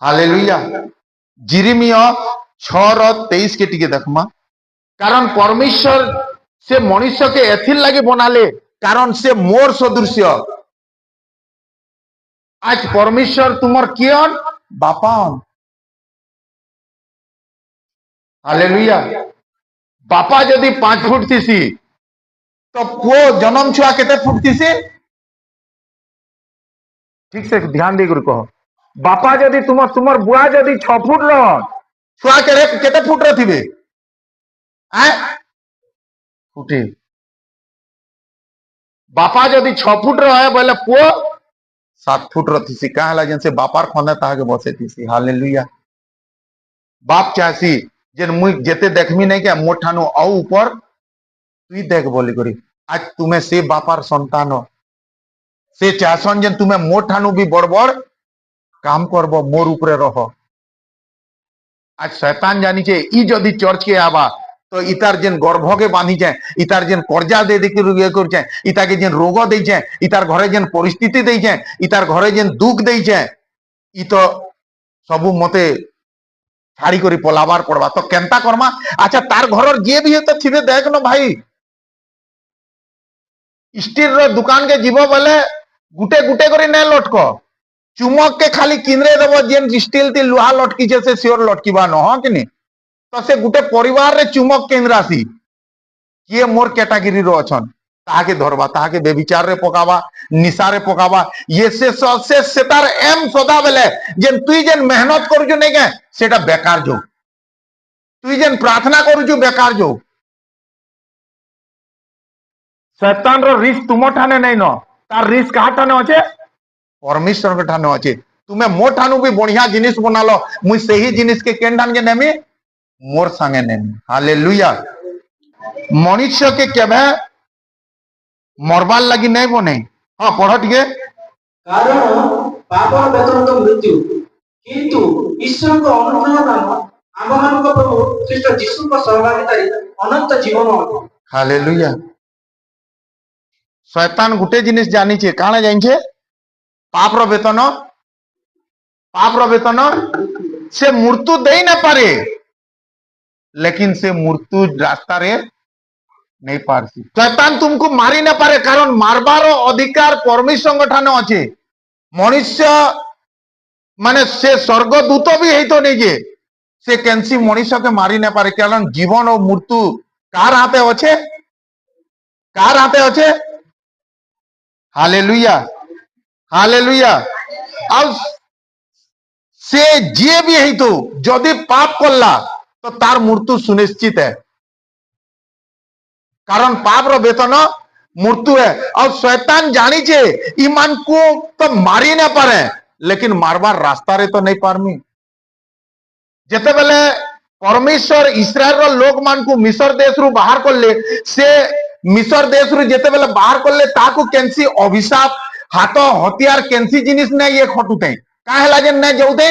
हालेलुया जिरिमिया 6:23 के टिके देखमा कारण परमेश्वर से मनुष्य के एथिर लगे बनाले कारण से मोर सदृश्य आज परमेश्वर तुमर कियन बापान हालेलुया बापा जदि 5 फुट थीसी तो पुओ जन्म छुआ केते फुट थीसी ठीक से ध्यान दे कह बापा जदि तुमर बुआ जदि 6 फुट रहन छुआ के केते फुट रे थिबे फुटे बापा जदि 6 फुट रहे बोले पुओ 7 फुट रथीसी का हला जेन से बापार खंदा ताहा के बसे थीसी हालेलुया बाप चाहसी जेन मुई जेते देखमी नहीं क्या मोर ठानु औ ऊपर तुई देख बोली करी आज तुम्हें से बापार संतान से चाहसन जेन तुम्हें मोर ठानु भी बड़ बड़ काम करबो मोर ऊपरे रहो आज शैतान जानी छे ई जदि चर्च के आवा तो इतार जेन गर्भ के बांधी जाए इतार जेन कर्जा दे दे के कर जाए इता के जेन रोग दे जाए इतार घरे जेन परिस्थिति दे जाए इतार घरे जेन दुख दे जाए ई तो सबु मते छाड़ी करी पलाबार पड़वा तो केनता करमा अच्छा तार घर जे भी तो थिबे देख न भाई स्टील रो दुकान के जीव बोले गुटे गुटे करी ने लटक चुमक के खाली किनरे देव जेन स्टील ती लुहा लटकी से सियोर लटकीबा न हो कि नहीं तो से गुटे परिवार रे चुमक केंद्रासी किए मोर कैटेगरी रो अछन ताके धरबा ताके बेविचार रे पकावा निशा रे पकावा ये से सेतार एम सदा बेले जेन तुई जेन मेहनत करजु नै के सेटा बेकार जो तुई जेन प्रार्थना करजु बेकार जो शैतान रो रिस्क तुम ठाने नहीं न तार रिस्क कहा ठाने अछे परमेश्वर के ठाने अछे तुम्हें मोर ठानु भी बढ़िया जिनिस बनालो मुई सही जिनिस के केन ठान के नेमी मोर संगे नेमी हालेलुया मनुष्य के केबे मरबार लगी नहीं बने हाँ पढ़ टिके कारण पापर वेतन तो मृत्यु किंतु ईश्वर को अनुग्रह दान आममान को प्रभु ख्रीष्ट यीशु को सहभागितारी अनंत जीवन हालेलुया शैतान गुटे जिनिस जानी छे काना जानि छे पाप रो वेतन से मृत्यु दे न पारे लेकिन से मृत्यु रास्ता रे नहीं पारसी शैतान तुमको मारी न पारे कारण मारबार अधिकार परमेश्वर ठाने अच्छे मनुष्य माने से स्वर्गदूत भी है तो नहीं जे से केंसी मनुष्य के मारी न पारे कारण जीवन और मृत्यु कार हाथे अच्छे हालेलुया हालेलुया अब से जे भी है तो जदि पाप करला तो तार मृत्यु सुनिश्चित है कारण पाप रो वेतन मृत्यु है और शैतान जानी छे ईमान को तो मारी ना पारे लेकिन मारबार रास्ता रे तो नहीं पारमी जेते बेले परमेश्वर इस्राएल रो लोक मान को मिस्र देश रु बाहर करले से मिस्र देश रु जेते बेले बाहर करले ताको केंसी अभिशाप हाथ हथियार केंसी जिनिस ने ये खटुते काहेला जे ने जउते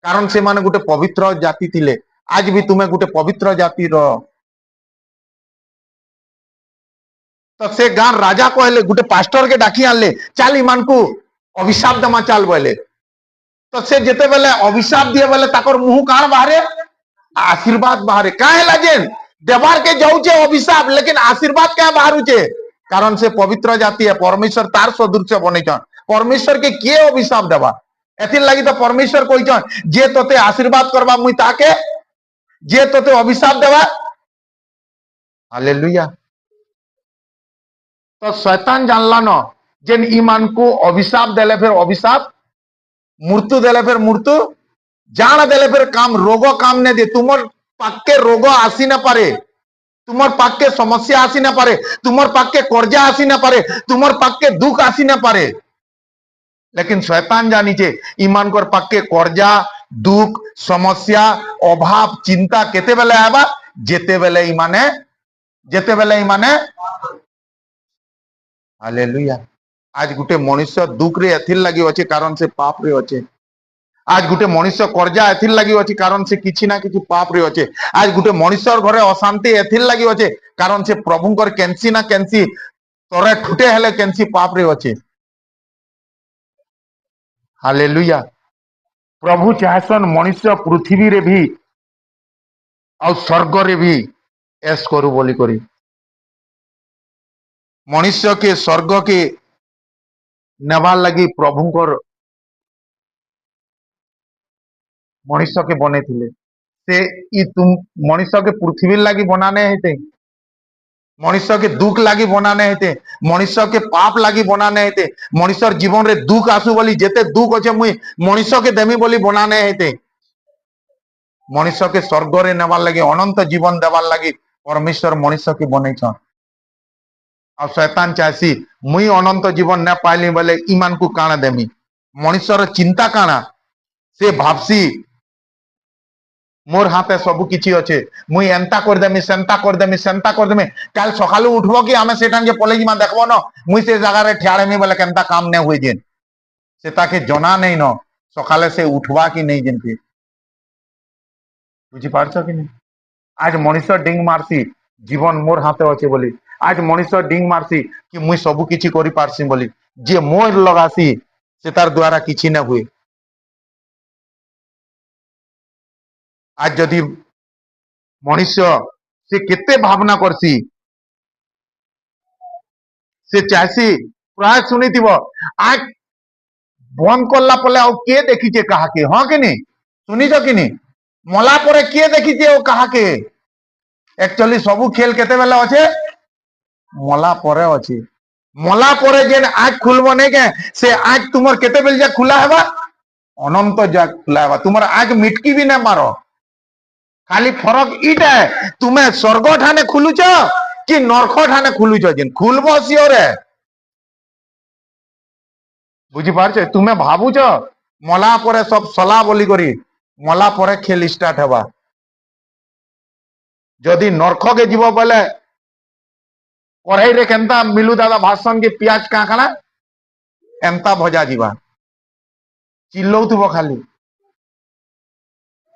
कारण से माने गुटे पवित्र जाति थिले आज भी तुम्हें गुटे पवित्र जाति रो तो से गान राजा कहले गुटे पास्टर के डाकी आनले चल ईमान को अभिशाप दमा चाल बोले तो से जेते बेले अभिशाप दिए बेले ताकर मुंह कार बाहरे आशीर्वाद बाहरे काहेला जेन देवार के जाउचे अभिशाप लेकिन आशीर्वाद क्या बाहरुचे कारण से पवित्र जाति है परमेश्वर तार सदृश्य बनेछन परमेश्वर के किए अभिशाप देवा एथिर लगी तो परमेश्वर कहिछन जे तोते आशीर्वाद करबा मुई ताके जे तोते अभिशाप देवा हालेलुया तो शैतान जानला न जेन ईमान को अभिशाप देले फिर अभिशाप मृत्यु देले फिर मृत्यु जान देले फिर काम रोग काम ने दे तुमर पाके रोग आसी ना पारे तुमर पाके समस्या आसी ना पारे तुमर पाके कर्जा आसी ना पारे तुमर पाके दुख आसी ना पारे लेकिन शैतान जानिचे ईमान कर पाके कर्जा दुख समस्या अभाव चिंता केते बेले आबा जेते बेले ईमाने हालेलुया आज गुटे मनुष्य दुख रे एथिर लगी अच्छे कारण से पाप रे अच्छे आज गुटे मनुष्य कर्जा एथिर लगी अच्छे कारण से किछि ना किछि पाप रे अच्छे आज गुटे मनुष्य घरे अशांति एथिर लगी अच्छे कारण से प्रभुंकर केनसी ना केनसी तोरे ठुटे हेले केनसी पाप रे अच्छे हालेलुया प्रभु चाहसन मनुष्य पृथ्वी रे भी और स्वर्ग रे भी ऐस करू बोली करी मनुष्य के स्वर्ग के नेबार लगी प्रभुंकर मनुष्य के बने थिले से ई तुम मनुष्य के पृथ्वी लगी बनाने हेते मनुष्य के दुख लगी बनाने हेते मनुष्य के पाप लगी बनाने हेते मनुष्य जीवन रे दुख आसु बोली जेते दुख अच्छे मुई मनुष्य के देमी बोली बनाने हेते मनुष्य के स्वर्ग रे नेबार लगी अनंत जीवन देवार लगी परमेश्वर मनुष्य के बने छन और शैतान चाहसी मुई अनंत जीवन न पाइली बोले ईमान को काना देमी मनुष्यर चिंता काना से भाबसी मोर हाथे सबु किछि अच्छे मुई एंता कर देमी सेंता कर देमी काल सकालू उठबो कि आमे सेठान के पले जिमा देखबो न मुई से जगह रे ठियाड़ेमी बोले केनता काम ने होई जेन से ताके जना नहीं न सकाले से उठवा कि नहीं जेन के बुझी पारछ कि नहीं आज मनुष्य डिंग मारसी जीवन मोर हाथे अच्छे बोली आज मनुष्य डिंग मारसी कि मुई सबु किछि करि पारसी बोली जे मोर लगासी से तार द्वारा किछि न हुए आज जदि मनुष्य से केते भावना करसी से चाहसी प्राय सुनिथिबो आज बंद करला पले आ के देखिचे कहा के हां कि नहीं सुनिछ कि नहीं मला परे के देखिचे ओ कहा के एक्चुअली सबु खेल केते बेला अच्छे मला परे अच्छे मला परे जेन आँख खुलबो नहीं के से आँख तुमर केते बेल जा खुला हेबा अनंत जा खुला हेबा तुमर आँख मिटकी भी ना मारो खाली फरक इटा है तुम्हें स्वर्ग ठाने खुलुच कि नरक ठाने खुलुच जेन खुलबो सियोर है बुझी पारछ तुम्हें भाबुच मला परे सब सला बोली करी मला परे खेल स्टार्ट हेबा जदि नरक के जीव बोले कढ़ाई रे केनता मिलू दादा भाषण के पियाज का खाना एमता भजा जीवा चिल्लौथुबो खाली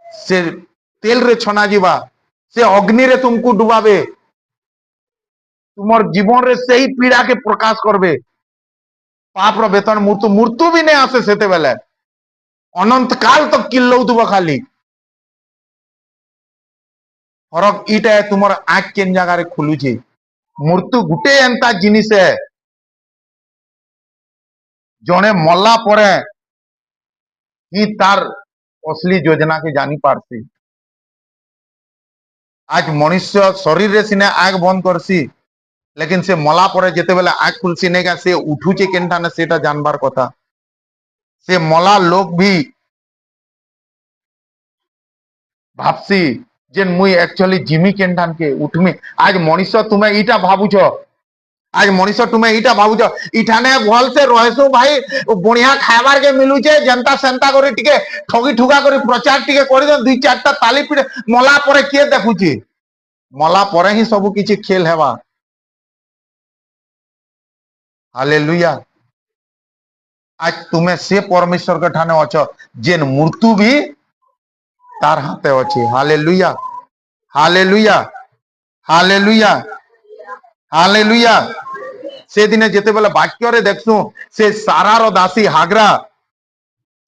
से तेल रे छना जीवा से अग्नि रे तुमको डुबाबे तुमर जीवन रे सही पीड़ा के प्रकाश करबे पाप रो वेतन मृत्यु भी नहीं आसे सेते बेले अनंत काल तक चिल्लौथुबो खाली फरक इटा है तुमर आँख केन जगह रे खुलुची मृत्यु गुटे एंता जिनिस है जने मल्ला परे ही तार असली योजना के जानी पारसी आज मनुष्य शरीर रे सिने आँख बंद करसी लेकिन से मला परे जेते बेले आँख खुलसी नहीं का से उठुचे केनटा ने सेटा जानबार कथा से मला लोग भी भाबसी जेन मुई एक्चुअली जिमी केनटान के उठमी आज मनुष्य तुम्हें इटा भाबुछ आज मनुष्य तुम्हें इटा भाबुछ इठाने भल से रहसु भाई बढ़िया खाइबार के मिलुचे जनता सेंता करी टिके ठगी ठुगा करी प्रचार टिके करी दो दुई चारटा ताली पिटे मला परे के देखुची मला परे ही सब किछि खेल हेबा हालेलुया आज तुम्हें से परमेश्वर के ठाने अछ जेन मृत्यु भी तार हाथे अच्छे हालेलुया हालेलुया हालेलुया हालेलुया से दिने जेते बेले वाक्य रे देखसु से सारा रो दासी हागरा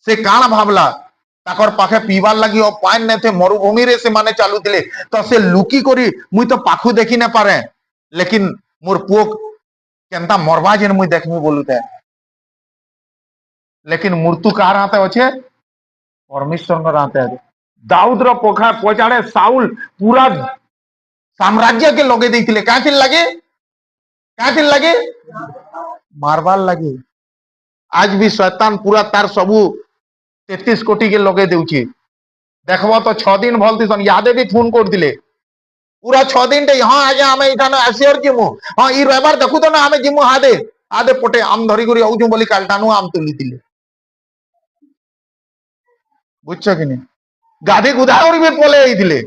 से काण भाबला ताकर पाखे पीवार लगी और पानी ने थे मरुभूमि रे से माने चालू थिले तो से लुकी करी मुई तो पाखु देखी न पारे लेकिन मोर पुओ केनता मरबा जेन मुई देखमी बोलुते लेकिन मृत्यु कार हाथे अच्छे परमेश्वर हाथे अच्छे दाऊद रो पोखा पचाड़े साउल पूरा साम्राज्य के लगे देइथिले काथिन लगे मारबार लगे आज भी शैतान पूरा तार सबू 33 कोटी के लगे देउची देखबो तो 6 दिन भल दिसन यादे भी फोन कर दिले पूरा 6 दिन टे हाँ आज्ञा आमे इठाने आसियर जिमु हाँ ई रविवार देखु तो ना आमे जिमु हादे आदे पटे आम धरी करी आउछु बोली कालटानु आम तुली दिले बुझछ कि नहीं गाधी गुदावरी भी पले आइथिले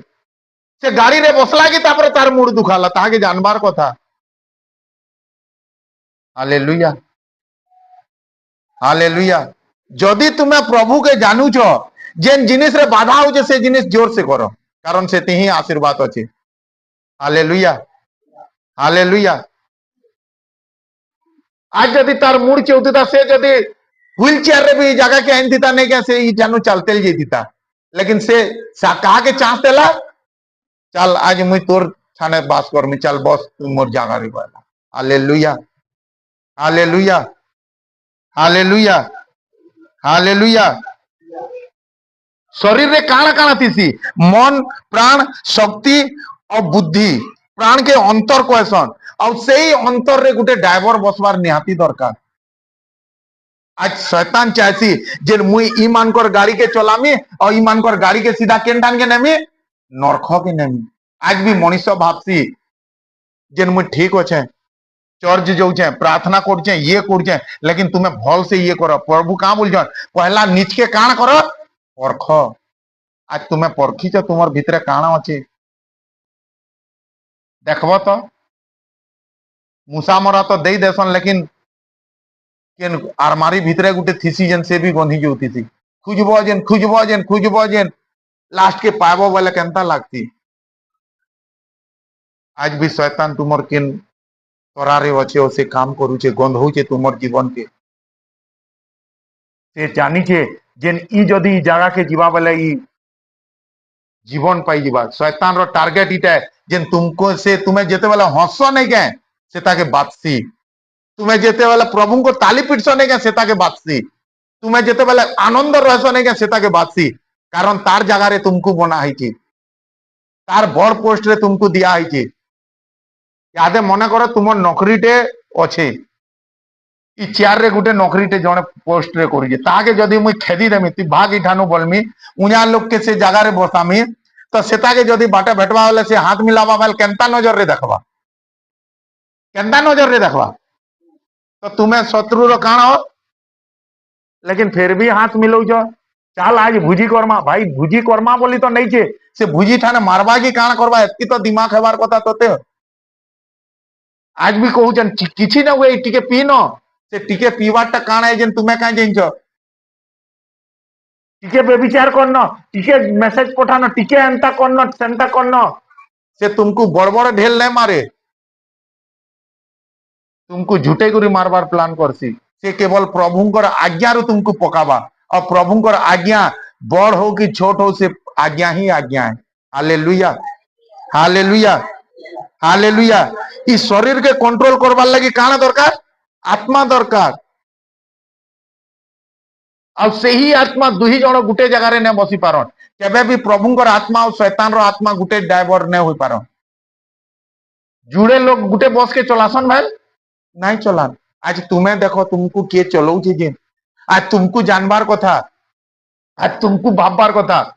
से गाड़ी रे बसला कि तापर तार मुड़ दुखाला ताके जानबार कथा हालेलुया हालेलुया जदि तुम्हें प्रभु के जानू छो जेन जिनिस रे बाधा हो से जिनिस जोर से करो कारण से ही आशीर्वाद अच्छे हालेलुया हालेलुया आज जदि तार मूड चौथिता से जदि व्हील चेयर रे भी जगह के आइन थीता नहीं क्या से ई जानू चलते जेतीता लेकिन से कहा के चांस देला चल आज मुई तोर छाने बास कर मी चल बस तू मोर जगह रे गला हालेलुया हालेलुया हालेलुया हालेलुया शरीर रे काना काना थीसी मन प्राण शक्ति और बुद्धि प्राण के अंतर कहसन और सही अंतर रे गुटे ड्राइवर बसवार निहाती दरकार आज शैतान चाहसी जे मुई ईमान कर गाड़ी के चलामी और ईमान कर गाड़ी के सीधा केनटान के नेमी नरख के नेमी आज भी मनीष भाबसी जे मुई ठीक अच्छे चर्च जाऊे प्रार्थना कर ये कर लेकिन तुम्हें भल से ये कर प्रभु कहाँ बोल पहला निज के काण कर परख आज तुम्हें परखीच तुम भितर काण अच्छे देखब तो मूसा मरा तो दे देसन लेकिन केन आरमारी भितरे गुटे थीसी जेन से भी गंधी जाती खुजब जेन लास्ट के पाइब बोले केनता लगती आज भी शैतान तुमर केन तरारे अच्छे से काम करुचे गंधौचे तुमर जीवन के से जानिचे जेन ई जदि जगह के जीवा बेले ई जीवन पाई जीवा शैतान रो टार्गेट इटा है जेन तुमको से तुम्हें जेते बेले हंस नहीं के से ताके बातसी तुम्हें जेते बेले प्रभु को ताली पिटस नहीं के से ताके बातसी तुम्हें जेते बेले आनंद रहस नहीं के से ताके बातसी कारण तार जगह रे तुमको बना है तार बड़ पोस्ट रे तुमको दिया है यादे मने करो तुम नौकरीटे अच्छे ई चेयर रे गुटे नौकरीटे जने पोस्ट रे करिजे ताके जदी मुई खेदी देमी ती भाग इठानु बोलमी उन्या लोग के से जगह रे बसामी तो सेताके जदी बाटे भेटवा वाले से हाथ मिलावा वाल केनता नजर रे देखबा तो तुम्हें शत्रु रो काण हो लेकिन फिर भी हाथ मिलौ जो चल आज भुजी करमा भाई भुजी करमा बोली तो नहीं छे से भुजी ठाने मारबा की काण करबा एतकी तो दिमाग हेबार कथा तोते आज भी कहूचन किछि न हुए टिके पी न से टिके पीवाटा काण है जेन तुम्हें काई जइछ टिके बेविचार करन टिके मेसेज पठान टिके एंता करन सेंता करन से तुमको बड़ बड़ ढेल नहीं मारे तुमको झूठे करी मारबार प्लान करसी से केवल प्रभुंकर आज्ञा रो तुमको पकाबा और प्रभुंकर आज्ञा बड़ हो कि छोट हो से आज्ञा ही आज्ञा है हालेलुया हालेलुया हालेलुया इस शरीर के कंट्रोल करबार लगी काना दरकार आत्मा दरकार और से ही आत्मा दुही जण गुटे जगह रे ने बसी पारन केबे भी प्रभुंकर आत्मा और शैतान रो आत्मा गुटे ड्राइवर ने होई पारन जुड़े लोग गुटे बस के चलासन भाई नहीं चलान आज तुम्हें देखो तुमको के चलाऊ जे आज तुमको जानबार कथा आज तुमको भाबबार कथा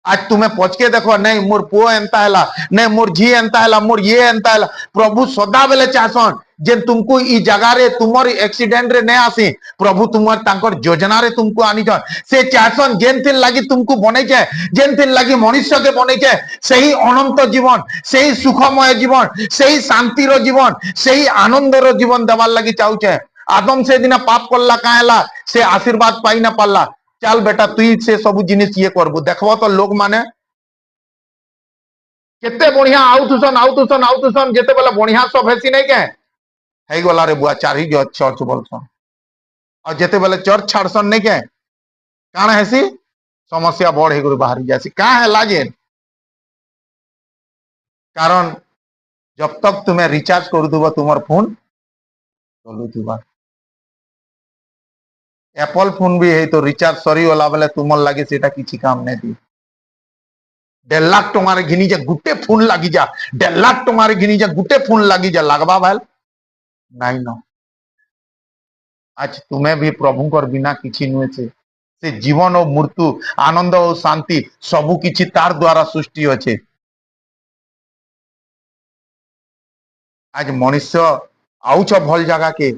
आज तुम्हें पचके देखो नहीं मोर पुओ एंता हैला नहीं मोर झी एंता हैला मोर ये एंता हैला प्रभु सदा बेले चाहसन जे तुमको ई जगह रे तुमर एक्सीडेंट रे नहीं आसी प्रभु तुमर तांकर योजना रे तुमको आनी छन से चाहसन जेन थिन लागि तुमको बनै छे जेन थिन लागि मनुष्य के बनै छे सही अनंत जीवन सही सुखमय जीवन सही शांति रो जीवन सही आनंद रो जीवन देवार लागि चाहू छे आदम से दिन पाप करला काहेला से आशीर्वाद पाई ना पाला चल बेटा तुई से सब जिनिस ये करबू देखबो तो लोग माने केते बढ़िया आउतुसन जेते बेला बढ़िया सब हेसी नहीं के हेई गला रे बुआ चारी जो चर्च बोलसन और जेते बेले चर्च छाड़सन नहीं के काण हेसी समस्या बढ़ हे गुरु बाहरी जासी का है लाजे कारण जब तक तुम्हें रिचार्ज कर दुबो तुमर फोन चलू थुबा एप्पल फोन भी है तो रिचार्ज सरी वाला बेले तुमर लगे सेटा किछि काम नहीं दी 1.5 लाख टंगार घिनी जा गुटे फोन लगी जा 1.5 लाख टंगार घिनी जा गुटे फोन लगी जा लगवा भाल नहीं न आज तुम्हें भी प्रभुकर बिना किछि नुहे से जीवन और मृत्यु आनंद और शांति सबु किछि तार द्वारा सृष्टि अच्छे आज मनुष्य आउछ भल जगह के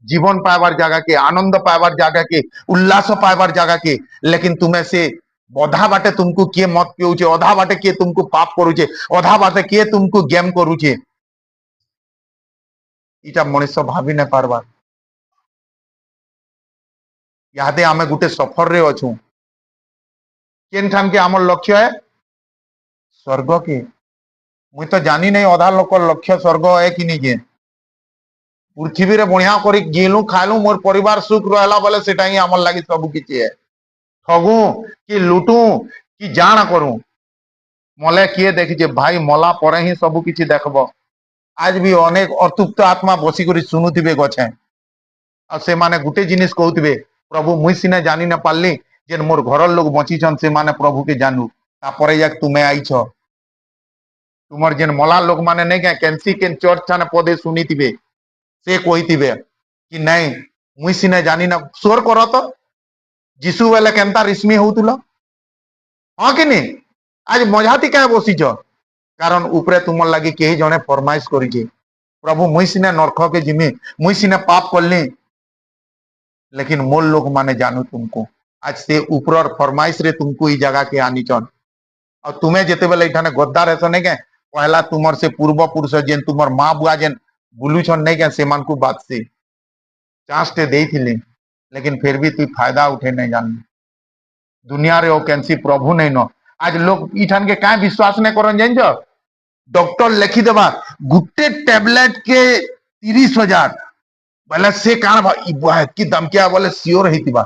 जीवन पाइबार जगह के आनंद पाइबार जगह के उल्लास पाइबार जगह के लेकिन तुम्हें से अधा बाटे तुमको किए मत पिउछे अधा बाटे किए तुमको पाप करुचे अधा बाटे किए तुमको गेम करुचे इटा मनुष्य भाभी न पारबार यादे आमे गुटे सफर रे अछु केन ठान के आमर लक्ष्य है स्वर्ग के मुई तो जानी नहीं अधा लोक लक्ष्य स्वर्ग है कि नहीं के पृथ्वी रे बढ़िया करी गेलु खालु मोर परिवार सुख रहला बोले सेटा ही आमर लागि सब किछि है ठगू कि लुटू कि जाण करू मले किए देखिजे भाई मला परे ही सब किछि देखबो आज भी अनेक अतृप्त आत्मा बसी करी सुनुथिबे गछे आ से माने गुटे जिनिस कहउथिबे प्रभु मुई सिने जानी न पारली जे मोर घर लोग बची छन से माने प्रभु के जानू तापरे जाक तुमे आइछ तुमर जेन मला लोग माने नहीं क्या कैंसी केन चर्च थाने पदे सुनीथिबे से कहिथिबे कि नहीं मुई सिने जानी न स्वर करो तो जीशु बेले केनता रिश्मी होउतुलो हाँ कि नहीं आज मजाती क्या बसीच कारण उपरे तुमर लगी केही जने फरमाइश करिजे प्रभु मुई सिने नरक के जिमी मुई सिने पाप करली लेकिन मोर लोग माने जानू तुमको आज से ऊपर फरमाइश रे तुमको ई जगह के आनी चन और तुम्हें जेते बेले इठाने गद्दार ऐसा नहीं के पहला तुमर से पूर्व पुरुष जेन तुमर माँ बुआ जेन बुलू छन नहीं के सेमान को बात से चांस ते देइथिली लेकिन फिर भी तू फायदा उठे नहीं जान दुनिया रे ओ कैंसी प्रभु नहीं न आज लोग इठान के क्या विश्वास नहीं करन जान जो डॉक्टर लिखी देबा गुटे टैबलेट के 30,000 बोले से कान की दाम क्या बोले सियोर हेतिबा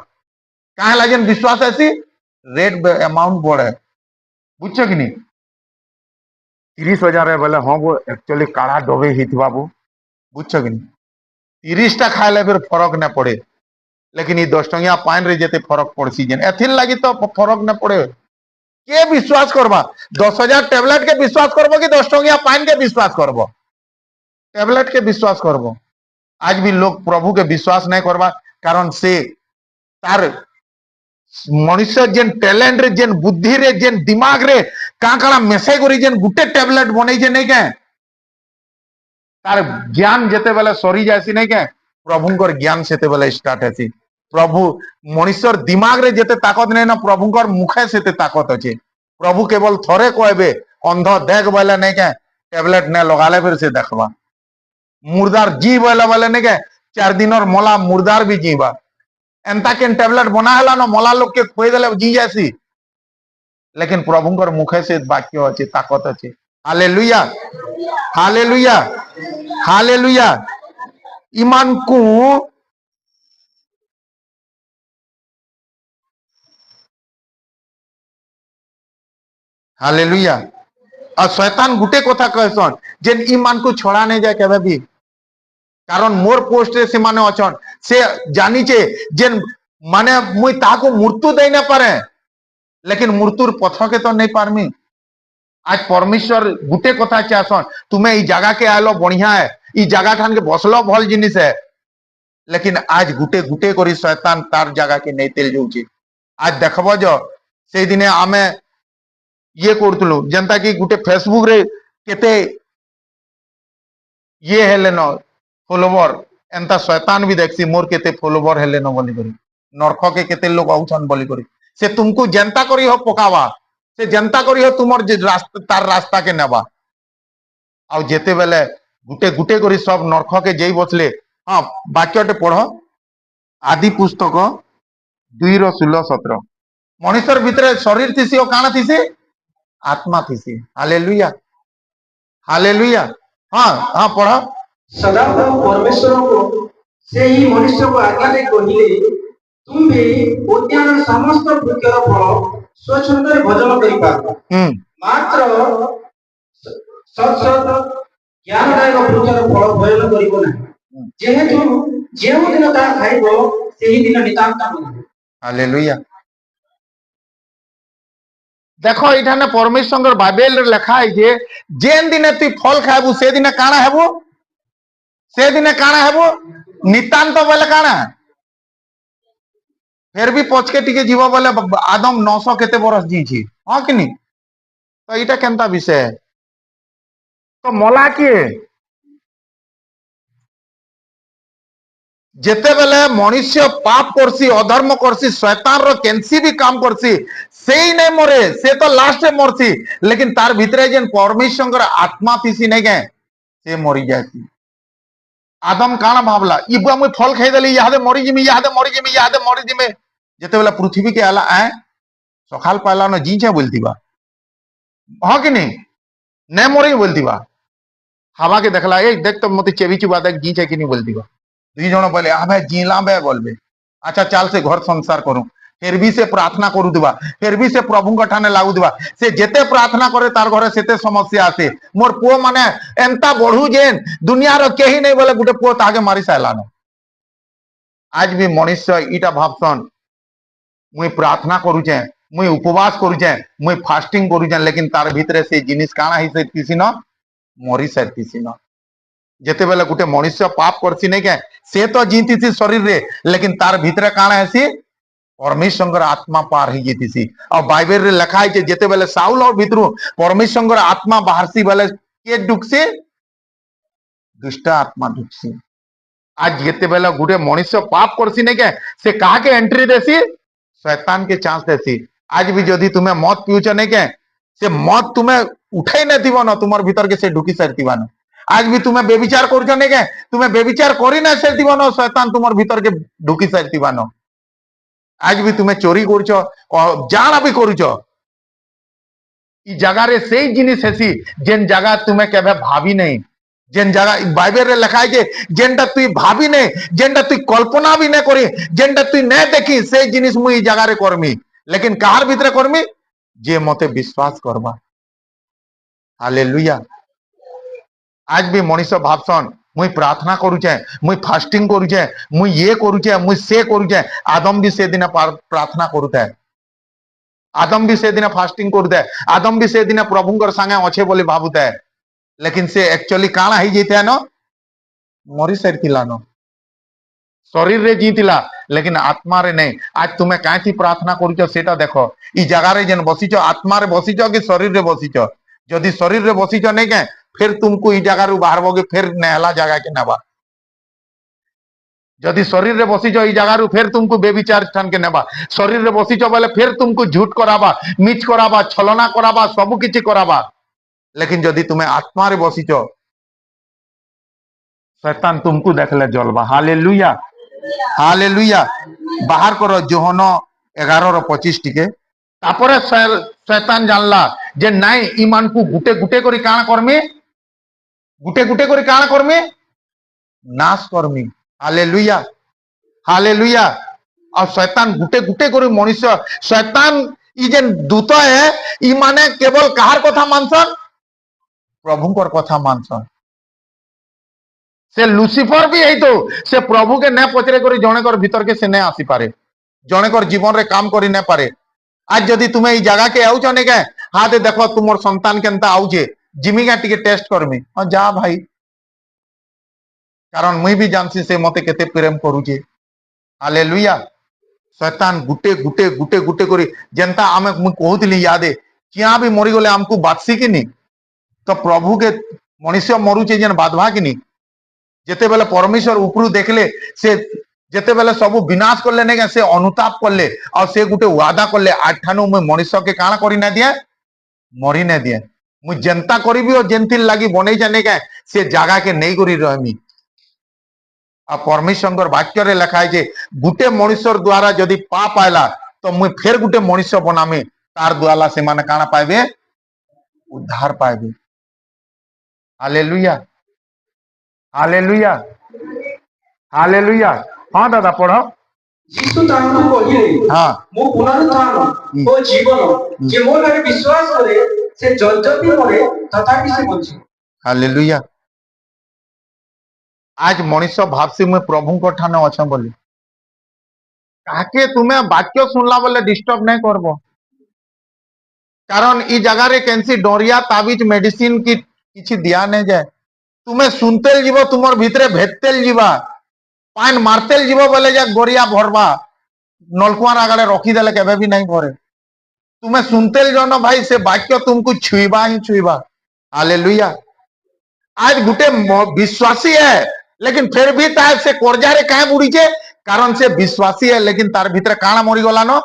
काहे लागेन विश्वास ऐसी रेट अमाउंट बढ़े बुझछ कि नहीं 30,000 है बोले हाँ वो एक्चुअली काढ़ा डबे हेतिबा वो बुझछ कि नहीं 30 टा खाइले फिर फरक न पड़े लेकिन ये 10 टंकिया पाइन रे जेते फरक पड़सी जेन एथिन लगी तो फरक न पड़े के विश्वास करबा 10,000 टैबलेट के विश्वास करबो कि 10 टंकिया पाइन के विश्वास करबो टैबलेट के विश्वास करबो आज भी लोग प्रभु के विश्वास नहीं करबा कारण से तार मनुष्य जेन टैलेंट रे जेन बुद्धि रे जेन दिमाग रे काकड़ा मेसे करी जेन गुटे टैबलेट बनै जे नहीं के तार ज्ञान जेते बेले सरी जायसी नहीं के प्रभुंकर ज्ञान सेते बेले स्टार्ट हेसी प्रभु मनुष्यर दिमाग रे जेते ताकत नहीं ना प्रभुंकर मुखे सेते ताकत अछि प्रभु केवल थरे कहबे अंध देख बेले नहीं के टैबलेट ने लगाले फिर से देखबा मुर्दार जी बेले नहीं के 4 दिन और मला मुर्दार भी जीवा एंता केन टैबलेट बना हला न मला लोग के खोई देले जी जासी लेकिन प्रभुंकर मुखे से वाक्य अछि ताकत अछि हालेलुया हालेलुया हालेलुया ईमान को हालेलुया और शैतान गुटे कथा कहसन जेन ईमान को छोड़ा नहीं जाए केबे भी कारण मोर पोस्ट रे से माने अछन से जानी छे जेन माने मुई ताको मृत्यु दे न पारे लेकिन मृत्युर पथ के तो नहीं पारमी आज परमेश्वर गुटे कथा चाहसन तुम्हें ई जगह के आलो बढ़िया है ई जगह ठान के बसलो भल जिनिस है लेकिन आज गुटे गुटे करी शैतान तार जगह के नहीं तेल जाउची आज देखबो जो से दिने आमे ये करतलु जनता की गुटे फेसबुक रे केते ये हेले न फॉलोवर एंता शैतान भी देखसी मोर केते फॉलोवर हेले न बोली करी नरक के केते लोग आउछन बोली करी से तुमको जनता करी हो पकावा से जनता करी हो तुमर जे रास्ता तार रास्ता के नेबा आ जेते बेले गुटे गुटे करी सब नरक के जेई बसले हां वाक्यटे पढ़ो आदि पुस्तक 2:16-17 मनुष्यर भितरे शरीर थिसी ओ काना थिसी आत्मा थिसी हालेलुया हालेलुया हाँ हाँ पढ़ो सदाप्रभु परमेश्वर को से ही मनुष्य को आज्ञा दे कहिले तुम भी उद्यान समस्त वृक्षर फल स्वच्छंदे भोजन करि पार मात्र सत सत ज्ञानदायक वृक्षर फल भोजन करिबो ना जेहेतु जेउ दिन ता खाइबो ସେହି ଦିନ ନିତାନ୍ତ ଆନନ୍ଦ। ହାଲେଲୁୟା। দেখো এখানে পরমেশ্বর বাইবেল লেখা হয়েছে যেন দিনে তুই ফল খাইবু সেদিনে কাଣା হেবু সেদিনে কাଣା হেবু নিতান্ত বলে কাଣା ফের বি পচকে টিকে জীব বলে আদম 900 কেতে বরস জিছি হ্যাঁ কি নি তো এটা কেনতা বিষয় তো মলা কিয়ে যেতেবেলে মনুষ্য পাপ করছি অধর্ম করছি শয়তানর কেনসি বি কাম করছি সেই নাই মরে সে তো লাস্টে মরছি লেকিন তার ভিতরে যেন পরমেশ্বর আত্মা থিসি নাই কে সে মরি যাইছি আদম কাଣା ভাবলা ইবা মুই ফল খাইদেলি ইহাদে মরিজিমি ইহাদে মরিজিমি যেতেবেলে পৃথিবীকে আলা সকাল পাইলানো জিছে বলতিবা হ্যাঁ কি নি নে মরি বলতিবা হাওয়াকে দেখলা এই দেখ তো মতে চেবি চুবা দেখ জিছে কিনি বলতিবা দুই জন বলে আবে জিলা বে বলবে আচ্ছা চাল সে ঘর সংসার করু ফের বি সে প্রার্থনা করুথিবা ফের বি সে প্রভুঙ্ক ঠানে লাগুথিবা সে যেতে প্রার্থনা করে তার ঘরে সেতে সমস্যা আসে মোর পুଅ মানে এন্তা বঢ়ু যেন দুনিয়ার কেহি নেই বলে গোটে পুଅ তাকে মারি সাইলানো আজ বি মনুষ্য ইটা ভাবছন মুই প্রার্থনা করুছে মুই উপবাস করুছে মুই ফাস্টিং করুছে লেকিন তার ভিতরে সেই জিনিস কাଣା হি সাইতিছি ন মরি সাইতিছি ন যেতেবেলে গোটে মনুষ্য পাপ করছি নাই কে সে তো জিতিছি শরীর রে লেকিন তার ভিতরে কাଣା হেসি পরমেশ্বর আত্মা পার হয়ে যেতিছি আর বাইবেল রে লেখা হয়েছে যেতেবেলে সাউল ভিতরু পরমেশ্বর আত্মা বাহারছি বেলে কে ঢুকছে দুষ্ট আত্মা ঢুকছে আজ যেতেবেলে গোটে মনুষ্য পাপ করছি নাই কে সে কাহাকে এন্ট্রি দেছি শয়তান কে চান্স দেছি আজ বি যদি তুমি মদ পিউছ নাই কে সে মদ তুমি উঠাই না দিব না তোমার ভিতরকে সে ঢুকি সারিবা না আজ বি তুমি বেবিচার করছো নাই কে তুমি বেবিচার করি না সারিব না শয়তান তোমার ভিতরকে ঢুকি সারিবা না আজ বি তুমি চোরি করছো জানা বি করছো ই জায়গারে সেই জিনিস হেসি যেন জায়গা তুমি কেবে ভাবি নাই যেন জায়গা বাইবেল রে লেখা আছে যেনটা তুই ভাবি নে যেনটা তুই কল্পনা বি না করি যেনটা তুই না দেখি সেই জিনিস মুই এই জায়গারে করমি লেকিন কাহার ভিতরে করমি যে মতে বিশ্বাস করবা হালেলুয়া আজ বি মনুষ্য ভাবছন মুই প্রার্থনা করুছে মুই ফাস্টিং করুছে মুই ইয়ে করুছে মুই সে করুছে আদম বি সেদিনে প্রার্থনা করুতে আদম বি সেদিনে ফাস্টিং করুতে আদম বি সেদিনে প্রভুঙ্কর সাঙ্গে অছে বলে ভাবুতে লেকিন সে একচুয়ালি কাଣା হই যেতে ন মরি সারিলা ন শরীর রে জিতিলা লেকিন আত্মারে নেই আজ তুমি কাঁথি প্রার্থনা করুছ সেটা দেখো ই জায়গারে যেন বসিছ আত্মারে বসিছ কি শরীর রে বসিছ যদি শরীর রে বসিছ নেই কে ফের তুমকু ই জায়গারু বাহারব কি ফের নেহলা জায়গা কে নেবা যদি শরীর রে বসিছ এই জায়গারু ফের তুমকু বেবিচার স্থান কে নেবা শরীর রে বসিছ বলে ফের তুমকু ঝুট করাবা মিছ করাবা ছলনা করাবা সবু কিছু করাবা লেকিন যদি তুমি আত্মারে বসিছ শয়তান তুমকু দেখলে জ্বলবা হালেলুয়া হালেলুয়া বাহার করো যোহন 11:25 টিকে তারপরে শয়তান জানলা যে নাই ইমানকু গুটে গুটে করে কাଣା করমি গুটে গুটে করে কাଣା করমি নাশ করমি হালেলুয়া হালেলুয়া আর শয়তান গুটে গুটে করে মনুষ্য শয়তান ই যেন দূত হে ই মানে কেবল কাহার কথা মানছন প্রভুঙ্কর কথা মানছন সে লুসিফর বি হইতো সে প্রভুকে নে পচরে করে জনেকর ভিতরকে সে নে আসি পারে জনেকর জীবনরে কাম করি না পারে আজ যদি তুমি এই জায়গাকে আউছ নে কে হাতে দেখো তোমার সন্তান কেনতা আউছে জিমিকা টিকে টেস্ট করমি যা ভাই কারণ মুই বি জানছি সে মতে কেতে প্রেম করুছে হালেলুয়া শয়তান গুটে গুটে গুটে গুটে করে যেনতা আমি মুই কহুଥିଲି ইয়াদে কিয়া বি মরি গলে আমকু বাদছি কিনি তো প্রভুকে মনুষ্য মরুছে যেন বাধবা কিনি যেতেবেলে পরমেশ্বর উপরু দেখলে সে যেতেবেলে সবু বিনাশ করলে নেই সে অনুতাপ করলে আর সে গোটে ওয়াদা করলে আঠানু মুই মনুষ্যকে কাଣା করি না দিয়ে মরি না দিয়ে মুই যেনতা করিবি ও যেনথির লাগি বনেই জানে কে সে জায়গাকে নেই করি রহমি আর পরমেশ্বর বাক্যরে লেখা আছে গোটে মনুষ্যর দ্বারা যদি পাপ আইলা তো মুই ফের গোটে মনুষ্য বনামি তার দ্বারা সে মানে কাଣା পাইবে উদ্ধার পাইবে হালেলুয়া হালেলুয়া হালেলুয়া हाँ दादा पढ़ो ଯୀଶୁ ତାଙ୍କୁ କହିଲେ हाँ ମୁଁ ପୁନରୁତ୍ଥାନ ଓ ଜୀବନ ଯେ ମୋ ନାଁରେ ବିଶ୍ୱାସ କରେ ସେ ଯଦ୍ୟପି ମରେ ତଥାପି ସେ ବଞ୍ଚେ। हालेलुया आज मनुष्य भाबसी मुई प्रभुଙ୍କ ठाने अछ बोली কাকে তুমি বাক্য শুনলা বলে ডিস্টার্ব নাই করব, কারণ এই জায়গায় কেনসি ডরিয়া তাবিজ মেডিসিন কি কিছু দিয়া নাই যায়। তুমি শুনতেল যাব, তোমার ভিতরে ভেততেল যা, পান মারতেল যাব বলে যা গড়িয়া ভরবা, নলকুয়ার আগাড়ে রখিদেলে কেবে भी नहीं भरे। तुम्हें सुनते जाओ भाई, से वाक्य तुमको छुईबा ही छुईबा। हालेलुया। आज गुटे विश्वासी है, लेकिन फिर भी तार से कर्जारे कहे बुड़ीचे, कारण से विश्वासी है लेकिन तार भीतर काना मरी गलानो,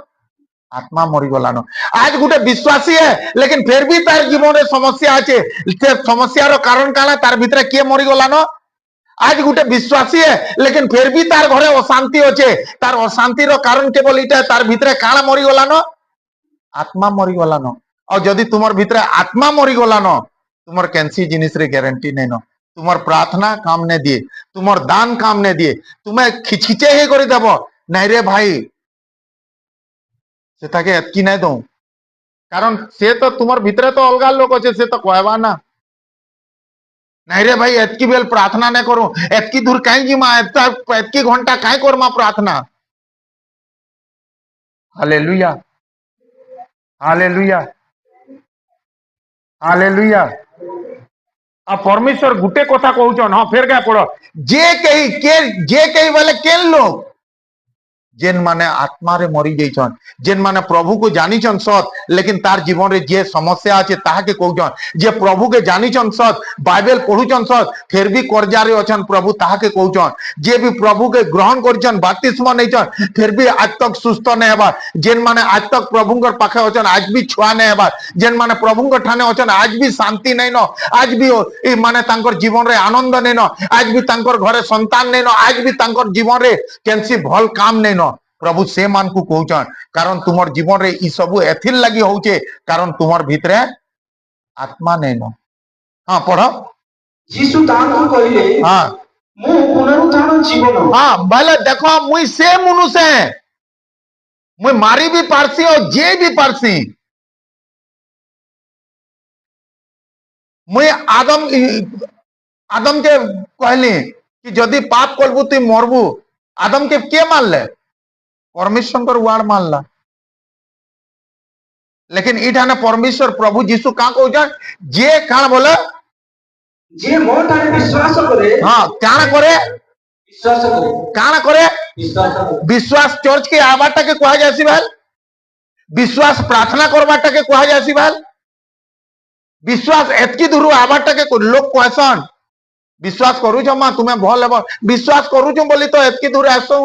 आत्मा मरी गलानो। आज गुटे विश्वासी है लेकिन फिर भी तार जीवन में समस्या आछे, से समस्यार कारण काना तार भीतर किए मरी गलानो। आज गुटे विश्वासी है लेकिन फिर भी तार घरे अशांति होचे, तार अशांतिर कारण केवल इटा तार भीतर काना मरी गलानो, आत्मा मरी गलानो। और जदि तुमर भीतर आत्मा मरी गलानो, तुमर कैंसी जिनिस रे ग्यारंटी नहीं नो, तुमर प्रार्थना काम ने दिए, तुमर दान काम ने दिए, तुम्हें खिचखिचे ही करी देबो नहीं रे भाई, सेटाके एतकी नहीं दो, कारण से तो तुमर भीतर तो अलगा लोक अच्छे, से तो कहवा ना नहीं रे भाई एतकी बेल प्रार्थना नहीं करूं, एतकी दूर कहीं जीमा, एतकी घंटा कहीं करमा प्रार्थना। Hallelujah, hallelujah, hallelujah. आ परमेश्वर गुटे कथा कहउछन, हां फेर क्या पड़ो, जे कही बोले केन लोग जेन माने आत्मा रे मरी जाइछन, जेन माने प्रभु को जानिछन सत, लेकिन तार जीवन रे जे समस्या आछे ताहाके कहउछन, जे प्रभु के जानिछन सत, बाइबल पढुछन सत, फिर भी कर्जा रे अछन प्रभु ताहाके कहउछन, जे भी प्रभु के ग्रहण करछन, बपतिस्मा नैछन, फिर भी आज तक सुस्थ नै हेबार, जेन माने आज तक प्रभुंकर पाखे अछन आज भी छुआ नै हेबार, जेन माने प्रभुंकर ठाने अछन आज भी शांति नै न, आज भी ए माने तांकर जीवन रे आनंद नै न, आज भी तांकर घरे संतान नै न, आज भी तांकर जीवन रे केनसी भल काम नै न। प्रभु से मान को कहउछन, कारण तुमर जीवन रे ई सबु एथिर लगी होउचे, कारण तुमर भीतरे आत्मा नै न। हां पढ़ो। यीशु तांको कहिले, हां मु पुनरुत्थान जीवन। हां बोले देखो मुई से मनुष्य है, मुई मारी भी पारसी और जे भी पारसी, मुई आदम के कहली कि जदि पाप करबू तुई मरबू, आदम के मानले परमेश्वर वार्ड मानला, लेकिन इठाने परमेश्वर प्रभु जीशु का कहउछन, जे काण बोले जे मोटारे विश्वास करे, हां काण करे, विश्वास करे, काण करे, विश्वास करे, विश्वास चर्च के आबाटा के कहा जासी भाल, विश्वास प्रार्थना करबाटा के कहा जासी भाल, विश्वास एतकी दूर आबाटा के लोग कहसन विश्वास करूछ मा तुम्हें भल हेब, विश्वास करूछ बोली तो एतकी दूर आसो,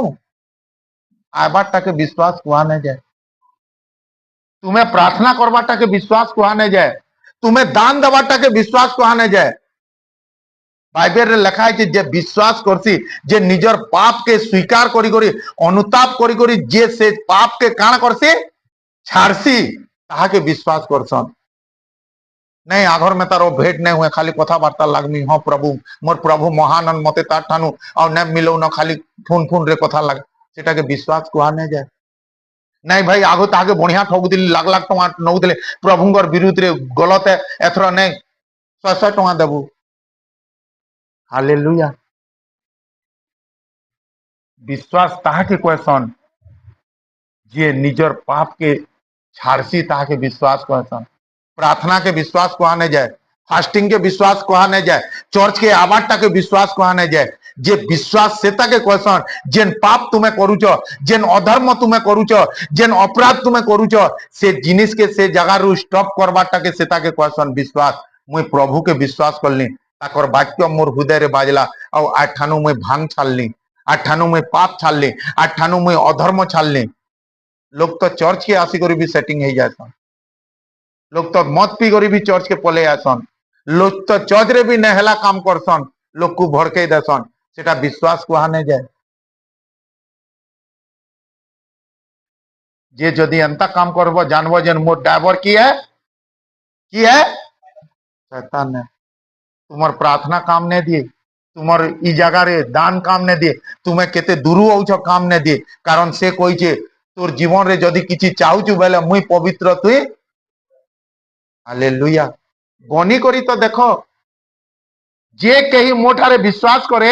आबाटा के विश्वास कहा नहीं जाए, तुम्हें प्रार्थना करबाटा के विश्वास कहा नहीं जाए, तुम्हें दान देवाटा के विश्वास कहा नहीं जाए। बाइबल रे लिखा है जे विश्वास करसी, जे निजर पाप के स्वीकार करी करी अनुताप करी करी जे से पाप के काण करसी छाड़सी, ताहा के विश्वास करसन। नहीं आघर में तारो भेंट नहीं हुए, खाली कथाबार्ता लागमी, हाँ प्रभु मोर प्रभु महानंद मते तार ठानु और न मिलो न खाली फोन फोन रे कथा लाग, सेटा के विश्वास कहा नहीं जाए। नहीं भाई आगो ताके बढ़िया ठग दिली, लाख लाख टका नौ दिले, प्रभुंगर विरुद्ध रे गलत है, एथरा नहीं 100 टका देबू। हालेलुया। विश्वास ताहा के कहसन, जे निजर पाप के छाड़सी ताहा के विश्वास कहसन। प्रार्थना के विश्वास कहा नहीं जाए, फास्टिंग के विश्वास कहा नहीं जाए, चर्च के आबाटा के विश्वास कहा नहीं जाए, जे विश्वास सेता के कहसन, जेन पाप तुम्हें करूच, जेन अधर्म तुम्हें करूच, जेन अपराध तुम्हें करूच, से जिनिस के से जगह रु स्टॉप करबाटा के सेता के कहसन विश्वास। मुई प्रभु के विश्वास करली, ताकर वाक्य मोर हृदय रे बाजला, और आठानु मुई भांग छाड़ली, आठानु मुई पाप छाड़ली, आठानु मुई अधर्म छाड़ली। लोग तो चर्च के आसी करी भी सेटिंग हो जाए, लोग तो मत पी करी भी चर्च के पले आसन, लोग तो चर्च रे भी नहला काम करसन, लोग को भड़के देसन, सेटा विश्वास कहा नहीं जाए। जे जदि अंता काम करबो जानबो जे मोर ड्राइवर की है शैतान ने, तुमर प्रार्थना काम नहीं दिए, तुमर ई जगह रे दान काम नहीं दिए, तुम्हें केते दूरू औछ काम नहीं दिए, कारण से कोई छे तोर जीवन रे जदि किछि चाहूछु बेले मुई पवित्र तुई। हालेलुया। गनी करी तो देखो, जे कहीं मोठारे विश्वास करे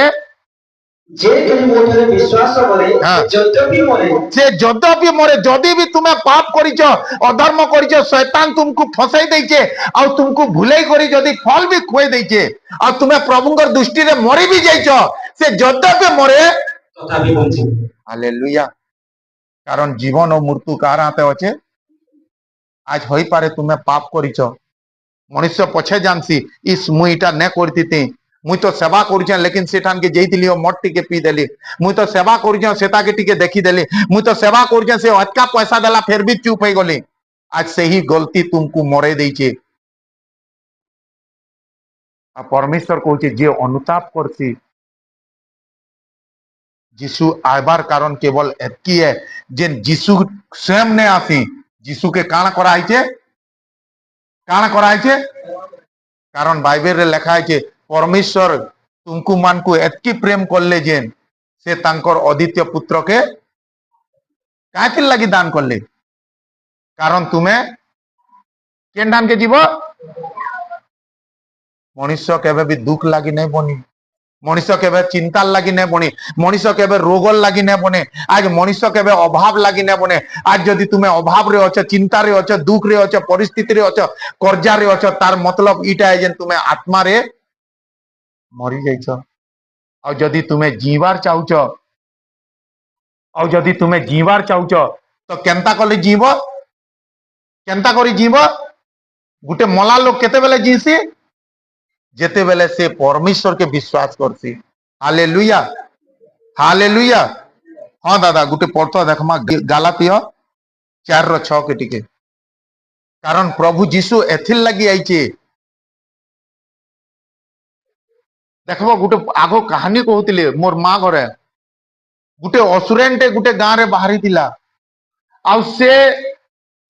जे केही मोठरे विश्वास करे हाँ। यद्यपि मरे से यद्यपि मरे जदि भी तुम्हें पाप करिच अधर्म करिच शैतान तुमको फसाई देइछे और तुमको भुलाई करी जदि फल भी खुए देइछे और तुम्हें प्रभुंकर दृष्टि रे मरी भी जाइछ से यद्यपि मरे तथापि बंचे हालेलुया कारण जीवन और मृत्यु कार हाथे अच्छे आज होई पारे तुम्हें पाप करिच मनुष्य पछे जानसी इस मुई इटा ने करती मुई तो सेवा करूछे लेकिन सेठान के जेइतिली ओ मट टिके पी देली मुई तो सेवा करूछे सेता के टिके देखी देली मुई तो सेवा करूछे से अटका पैसा देला फिर भी चुप हो गली आज से ही गलती तुमको मरे देइछे आ परमेश्वर कहूचे जे अनुताप करसी जीशु आइबार कारण केवल एतकी है जे जीशु स्वयं ने आसी जीशु के काण कराइछे कारण बाइबल रे लेखा है परमेश्वर तुमको मान को एतकी प्रेम करले जेन से तांकर अद्वितीय पुत्र के काहे लगी दान करले कारण तुम्हें केन दान के जीव मनुष्य केबे भी दुख लगी नहीं बनी मनुष्य केबे चिंता लगी नहीं बनी मनुष्य केबे रोगल लगी नहीं बने आज मनुष्य केबे अभाव लगी नहीं बने आज जदि तुम्हें अभाव रे अछ चिंता रे अछ दुख रे अछ परिस्थिति रे अछ कर्जा रे अछ तार मतलब इटा है जे तुम्हें आत्मा रे मरी जाइछ और जदि तुम्हें जीवार चाहूच और जदि तुम्हें जीवार चाहूच तो केनता कले जीव केनता करी जीव गुटे मला लोग केते बेले जीसी जेते बेले से परमेश्वर के विश्वास करसी हालेलुया हालेलुया हाँ दादा गुटे पढ़तो देखमा गालातिया 4:6 के टिके कारण प्रभु जीशु एथिल लगी आइचे देखबो गुटे आगो कहानी कहूतिले मोर मां घरे गुटे असुरेंटे गुटे गां रे बाहरी थिला आ से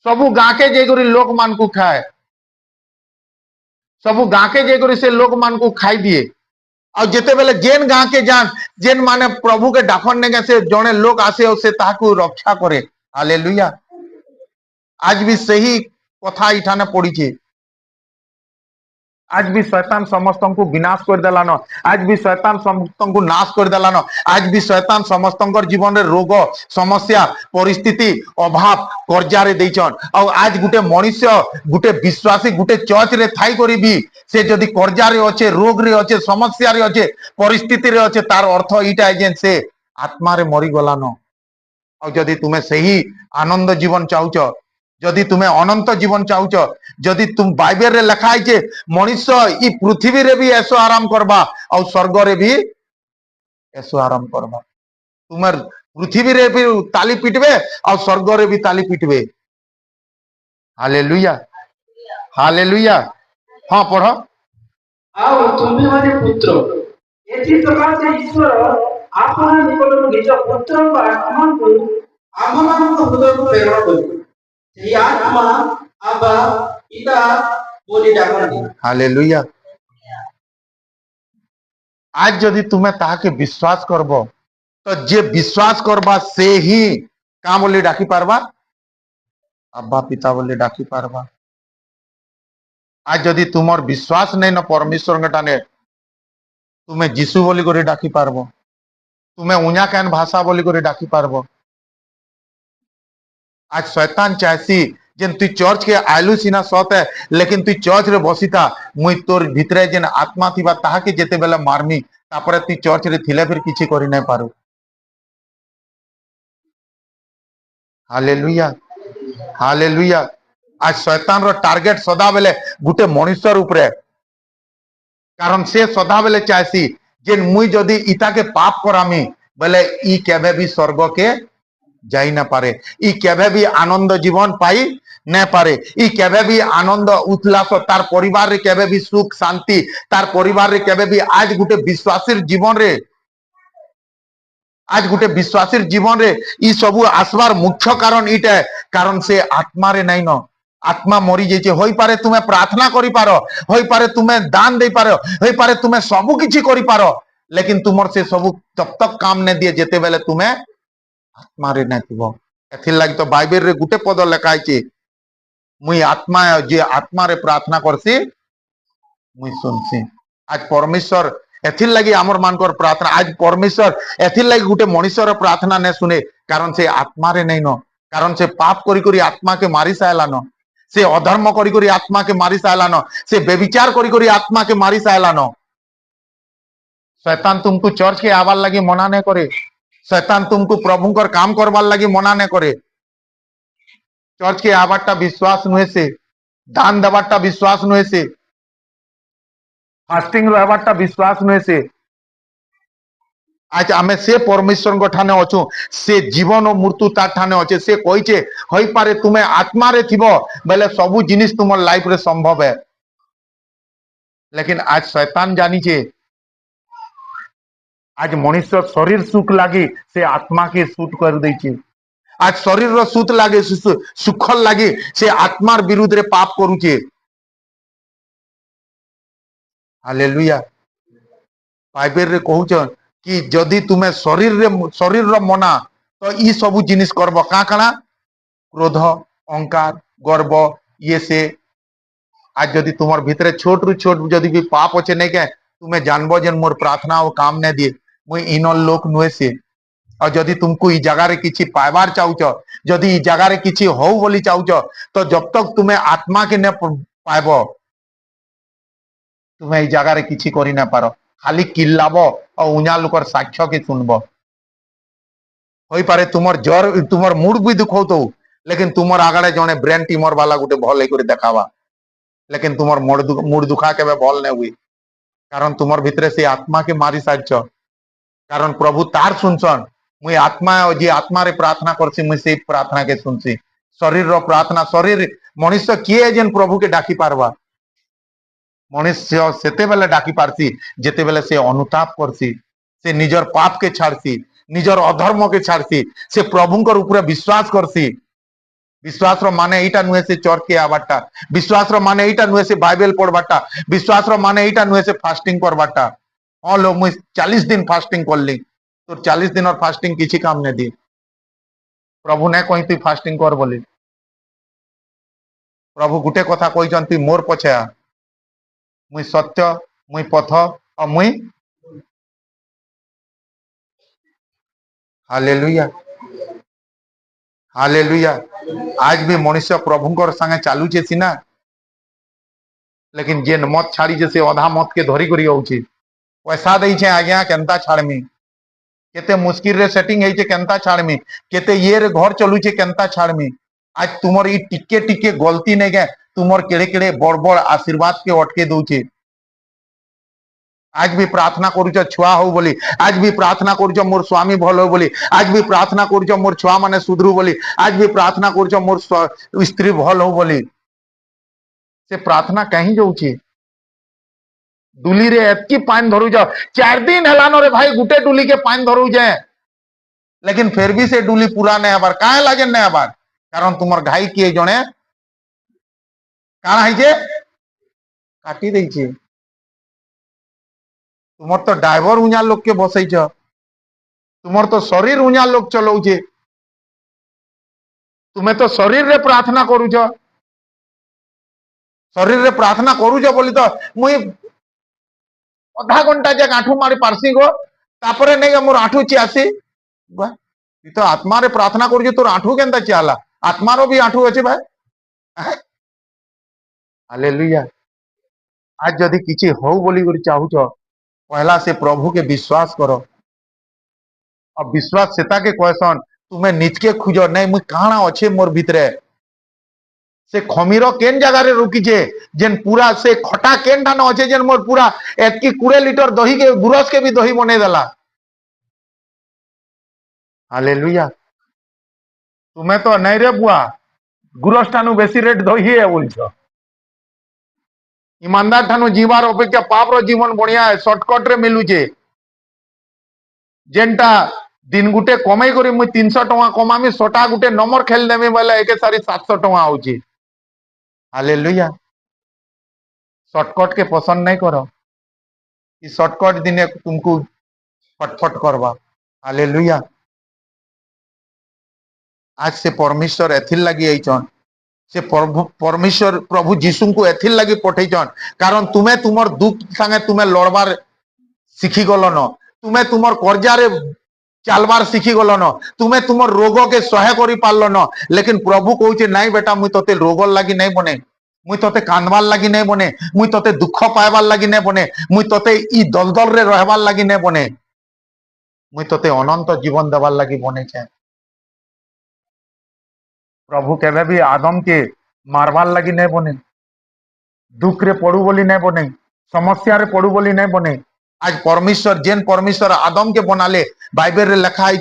सबु गां के जे करी लोक मान को खाए सबु गां के जे करी से लोक मान को खाई दिए और जेते बेले जेन गां के जान जेन माने प्रभु के डाफन ने से जने लोग आसे और से ताकू रक्षा करे हालेलुया आज भी सही कथा इठाने पड़ी छे आज भी शैतान समस्त को विनाश कर देलानो आज भी शैतान समस्त को नाश कर देलानो आज भी शैतान समस्त जीवन रे रोग समस्या परिस्थिति अभाव कर्जा रे देइछन और आज गुटे मनुष्य गुटे विश्वासी गुटे चर्च रे थाई करी भी से जदि कर्जा रे अच्छे रोग रे अच्छे समस्या रे अच्छे परिस्थिति रे अच्छे तार अर्थ इटा है जे से आत्मा रे मरी गलानो और जदि तुम्हें सही आनंद जीवन चाहूच जदि तुम्हें अनंत जीवन चाहूच जदि तुम बाइबल रे लिखा है मनुष्य ई पृथ्वी रे भी ऐसो आराम करबा और स्वर्ग रे भी ऐसो आराम करबा तुम्हार पृथ्वी रे भी ताली पिटबे और स्वर्ग रे भी ताली पिटबे हालेलुया हालेलुया हाँ पढ़ो ଆଉ ତୁମ୍ଭେମାନେ ପୁତ୍ର ଏଥି ସକାଶେ ଈଶ୍ୱର ଆପଣ ନିକଟରୁ ନିଜ ପୁତ୍ରଙ୍କ ଆତ୍ମାକୁ ଆମମାନଙ୍କ ହୃଦୟକୁ ପ୍ରେରଣ କରିବେ ସେହି ଆତ୍ମା ଆବା ପିତା ବୋଲି ଡାକନ୍ତି हालेलुया आज जदि तुम्हें ताके विश्वास करबो तो जे विश्वास करबा से ही का बोली डाकी पारबा अब्बा पिता बोली डाकी पारबा आज जदि तुमर विश्वास नहीं न परमेश्वर टाने तुम्हें जीशु बोली करे डाकी पारबो तुम्हें उन्या कैन भाषा बोली करे डाकी पारबो आज शैतान चाहसी जेन तु चर्च के आइलु सिना सत है लेकिन तु चर्च रे बसिता मुई तोर भितरे जेन आत्मा थिबा ताहा के जेते बेला मारमी तापरे तु चर्च रे थिले फिर किछि करि नै पारु हालेलुया हालेलुया आज शैतान रो टार्गेट सदा बेले गुटे मनुष्य ऊपर कारण से सदा बेले चाहसी जेन मुई जदि इता के पाप करामी बेले ई केबे भी स्वर्ग के जाई ना पारे ई केबे भी आनंद जीवन पाई न पारे ई केबे भी आनंद उल्लास तार परिवार रे केबे भी सुख शांति तार परिवार रे केबे भी आज गुटे विश्वासीर जीवन रे आज गुटे विश्वासीर जीवन रे ई सबु आसबार मुख्य कारण इटा है कारण से आत्मा रे नहीं न आत्मा मरी जाइए होई पारे तुम्हें प्रार्थना करि पारो होई पारे तुम्हें दान दे पारो होई पारे तुम्हें सबु किछि करि पारो लेकिन तुमर से सबु तब तक काम ने दिए जेते बेले तुम्हें आत्मा रे नै थिबो एथि लागि तो बाइबल रे गुटे पद लिखा है मुई आत्मा जे आत्मा रे प्रार्थना करसी मुई सुनसी आज परमेश्वर एथिर लगी आमर मानकर प्रार्थना आज परमेश्वर एथिर लगी गुटे मनुष्यर प्रार्थना ने सुने कारण से आत्मा रे नहीं न कारण से पाप करी करी आत्मा के मारी सायलान से अधर्म करी करी आत्मा के मारी सायलान से बेविचार करी करी आत्मा के मारी सायलान शैतान तुमको चर्च के आवार लगी मना नहीं करे शैतान तुमको प्रभुकर काम करवार लगी मना नहीं करे चर्च के आवारटा विश्वास नुहे से दान देवारटा विश्वास नुहे से फास्टिंग रहबारटा विश्वास नुहे से आज आमे से परमेश्वर को ठाने अछु से जीवन और मृत्यु तार ठाने अच्छे से कहिचे होई पारे तुमे आत्मा रे थिबो बेले सबु जिनिस तुमर लाइफ रे संभव है लेकिन आज शैतान जानी छे आज मनुष्य शरीर सुख लगी से आत्मा के सूट कर देछे आज शरीर रो सुख लगे सुखल लगी से आत्मार विरुद्ध रे पाप करूचे हालेलुया बाइबल रे कहूछ कि जदि तुम्हें शरीर रो मना तो ई सबु जिनिस करबो का काना क्रोध अहंकार गर्व ये से आज जदि तुमर भीतरे छोट रु छोट जदि भी पाप अच्छे नहीं के तुम्हें जानबो जे मोर प्रार्थना और काम नहीं दिए मुई इनर लोक नुहे से और जदि तुमको ई जगह रे किछि पाइबार चाहूच जदि ई जगह रे किछि हो बोली चाहूच तो जब तक तुम्हें आत्मा के ने पाइबो तुम्हें ई जगह रे किछि करि ना पारो खाली किल्लाबो और उन्या लोकर साक्ष्य के सुनबो होई पारे तुमर जर तुमर मूड भी दुखो तो लेकिन तुमर आगड़े जने ब्रेन ट्यूमर वाला गुटे भल कर देखावा लेकिन तुमर मूड दुखा के भल नहीं हुई कारण तुमर भितरे से आत्मा के मारी साज कारण प्रभु तार सुनसन मुई आत्मा जी आत्मा रे प्रार्थना करसी मुई से प्रार्थना के सुनसी शरीर रो प्रार्थना शरीर मनुष्य किए जेन प्रभु के डाकी पारवा मनुष्य सेते बेले डाकी पारसी जेते बेले से अनुताप करसी से निजर पाप के छाड़सी निजर अधर्म के छाड़सी से प्रभुंकर ऊपर विश्वास करसी विश्वास रो माने एटा नुहे से चर्च के आवाटा विश्वास रो माने एटा नुहे से बाइबल पढ़बाटा विश्वास रो माने एटा नुहे से फास्टिंग करबाटा हाँ लो मुई 40 दिन फास्टिंग कर ली तो 40 दिन और फास्टिंग किसी काम नहीं दी प्रभु ने कही तु फास्टिंग कर बोली प्रभु गुटे कथा कही मोर पछे आ मुई सत्य मुई पथ और मुई हालेलुया हालेलुया आज भी मनुष्य प्रभुंकर संगे चालूचे सीना लेकिन जेन मत छाड़ी से अधा मत के धरी करी होउची पैसा दे आज्ञा केनता छाड़मी केते मुश्किल रे सेटिंग है केनता छाड़मी केते ये रे घर चलुचे केनता छाड़मी आज तुमर ई टिके टिके गलती नहीं गए तुमर केड़े केड़े बड़ बड़ आशीर्वाद के अटके दउचे आज भी प्रार्थना करूच छुआ हो बोली आज भी प्रार्थना करूच मोर स्वामी भल हो बोली आज भी प्रार्थना करूच मोर छुआ माने सुधरू बोली आज भी प्रार्थना करूच मोर स्त्री भल हो बोली से प्रार्थना कहीं जाऊची डुली रे एतकी पानी धरू जाओ 4 दिन हेलानो रे भाई गुटे डुली के पानी धरू जाए लेकिन फिर भी से डुली पूरा नहीं हबार काहे लागे नहीं हबार कारण तुमर घाई किए जने काना है जे काटी देई छे तुमर तो ड्राइवर उन्या लोग के बसई छ तुमर तो शरीर उन्या लोग चलाऊ छे तुम्हें तो शरीर रे प्रार्थना करू छ शरीर रे प्रार्थना करू छ बोली तो मुई आधा घंटा जे आठू मारी पारसी गो तापरे नहीं मोर आठू चियासी तो आत्मा रे प्रार्थना करू तोर आठू केनता चियाला आत्मा रो भी आठू अच्छे भाई हालेलुया आज जदि किछि हो बोली कर चाहू छ पहला से प्रभु के विश्वास करो और विश्वास सेता के कहसन तुम्हें निज के खुजो नहीं मुई काना अच्छे मोर भीतरे से खमीर केन जगह रे रुकी छे जेन पूरा से खटा केन ठान अच्छे जेन मोर पूरा एतकी 20 लीटर दही के गुरस के भी दही बने देला हालेलुया तुम्हें तो नहीं रे बुआ गुरस ठानु बेसी रेट दही है बोल छ ईमानदार ठानु जीवार अपेक्षा पाप रो जीवन बढ़िया है शॉर्टकट रे मिलू छे जेनटा दिन गुटे कमाई करी मुई 300 टका कमामी 100 गुटे नंबर खेल देमी बोले एके सारी 700 टका आउची हालेलुया शॉर्टकट के पसंद नहीं करो ई शॉर्टकट दिने तुमको फटफट करवा हालेलुया आज से परमेश्वर एथिल लगी आइचन से परमेश्वर प्रभु जीशु को एथिल लगी पठेचन कारण तुम्हें तुमर दुख संगे तुम्हें लड़बार শিখি গল ন, তুমি তোমার কর্জারে চালবার শিখি গল ন, তুমি তোমার রোগকে সহায় করি পারল ন, লেকিন প্রভু কହୁছে নাই বেটা মুই তোতে রোগর লাগি নাই বনে, মুই তোতে কান্দবার লাগি নাই বনে, মুই তোতে দুঃখ পাইবার লাগি নাই বনে, মুই তোতে ই দলদল রে রহবার লাগি নাই বনে, মুই তোতে অনন্ত জীবন দেবার লাগি বনেছে। প্রভু কেবে भी आदम के मारबार लगी नहीं बने, दुख रे पड़ू बोली नहीं बने, समस्या रे पड़ू बोली नहीं बने। आज परमेश्वर जेन परमेश्वर आदम के बनाले बाइबल रे लिखा है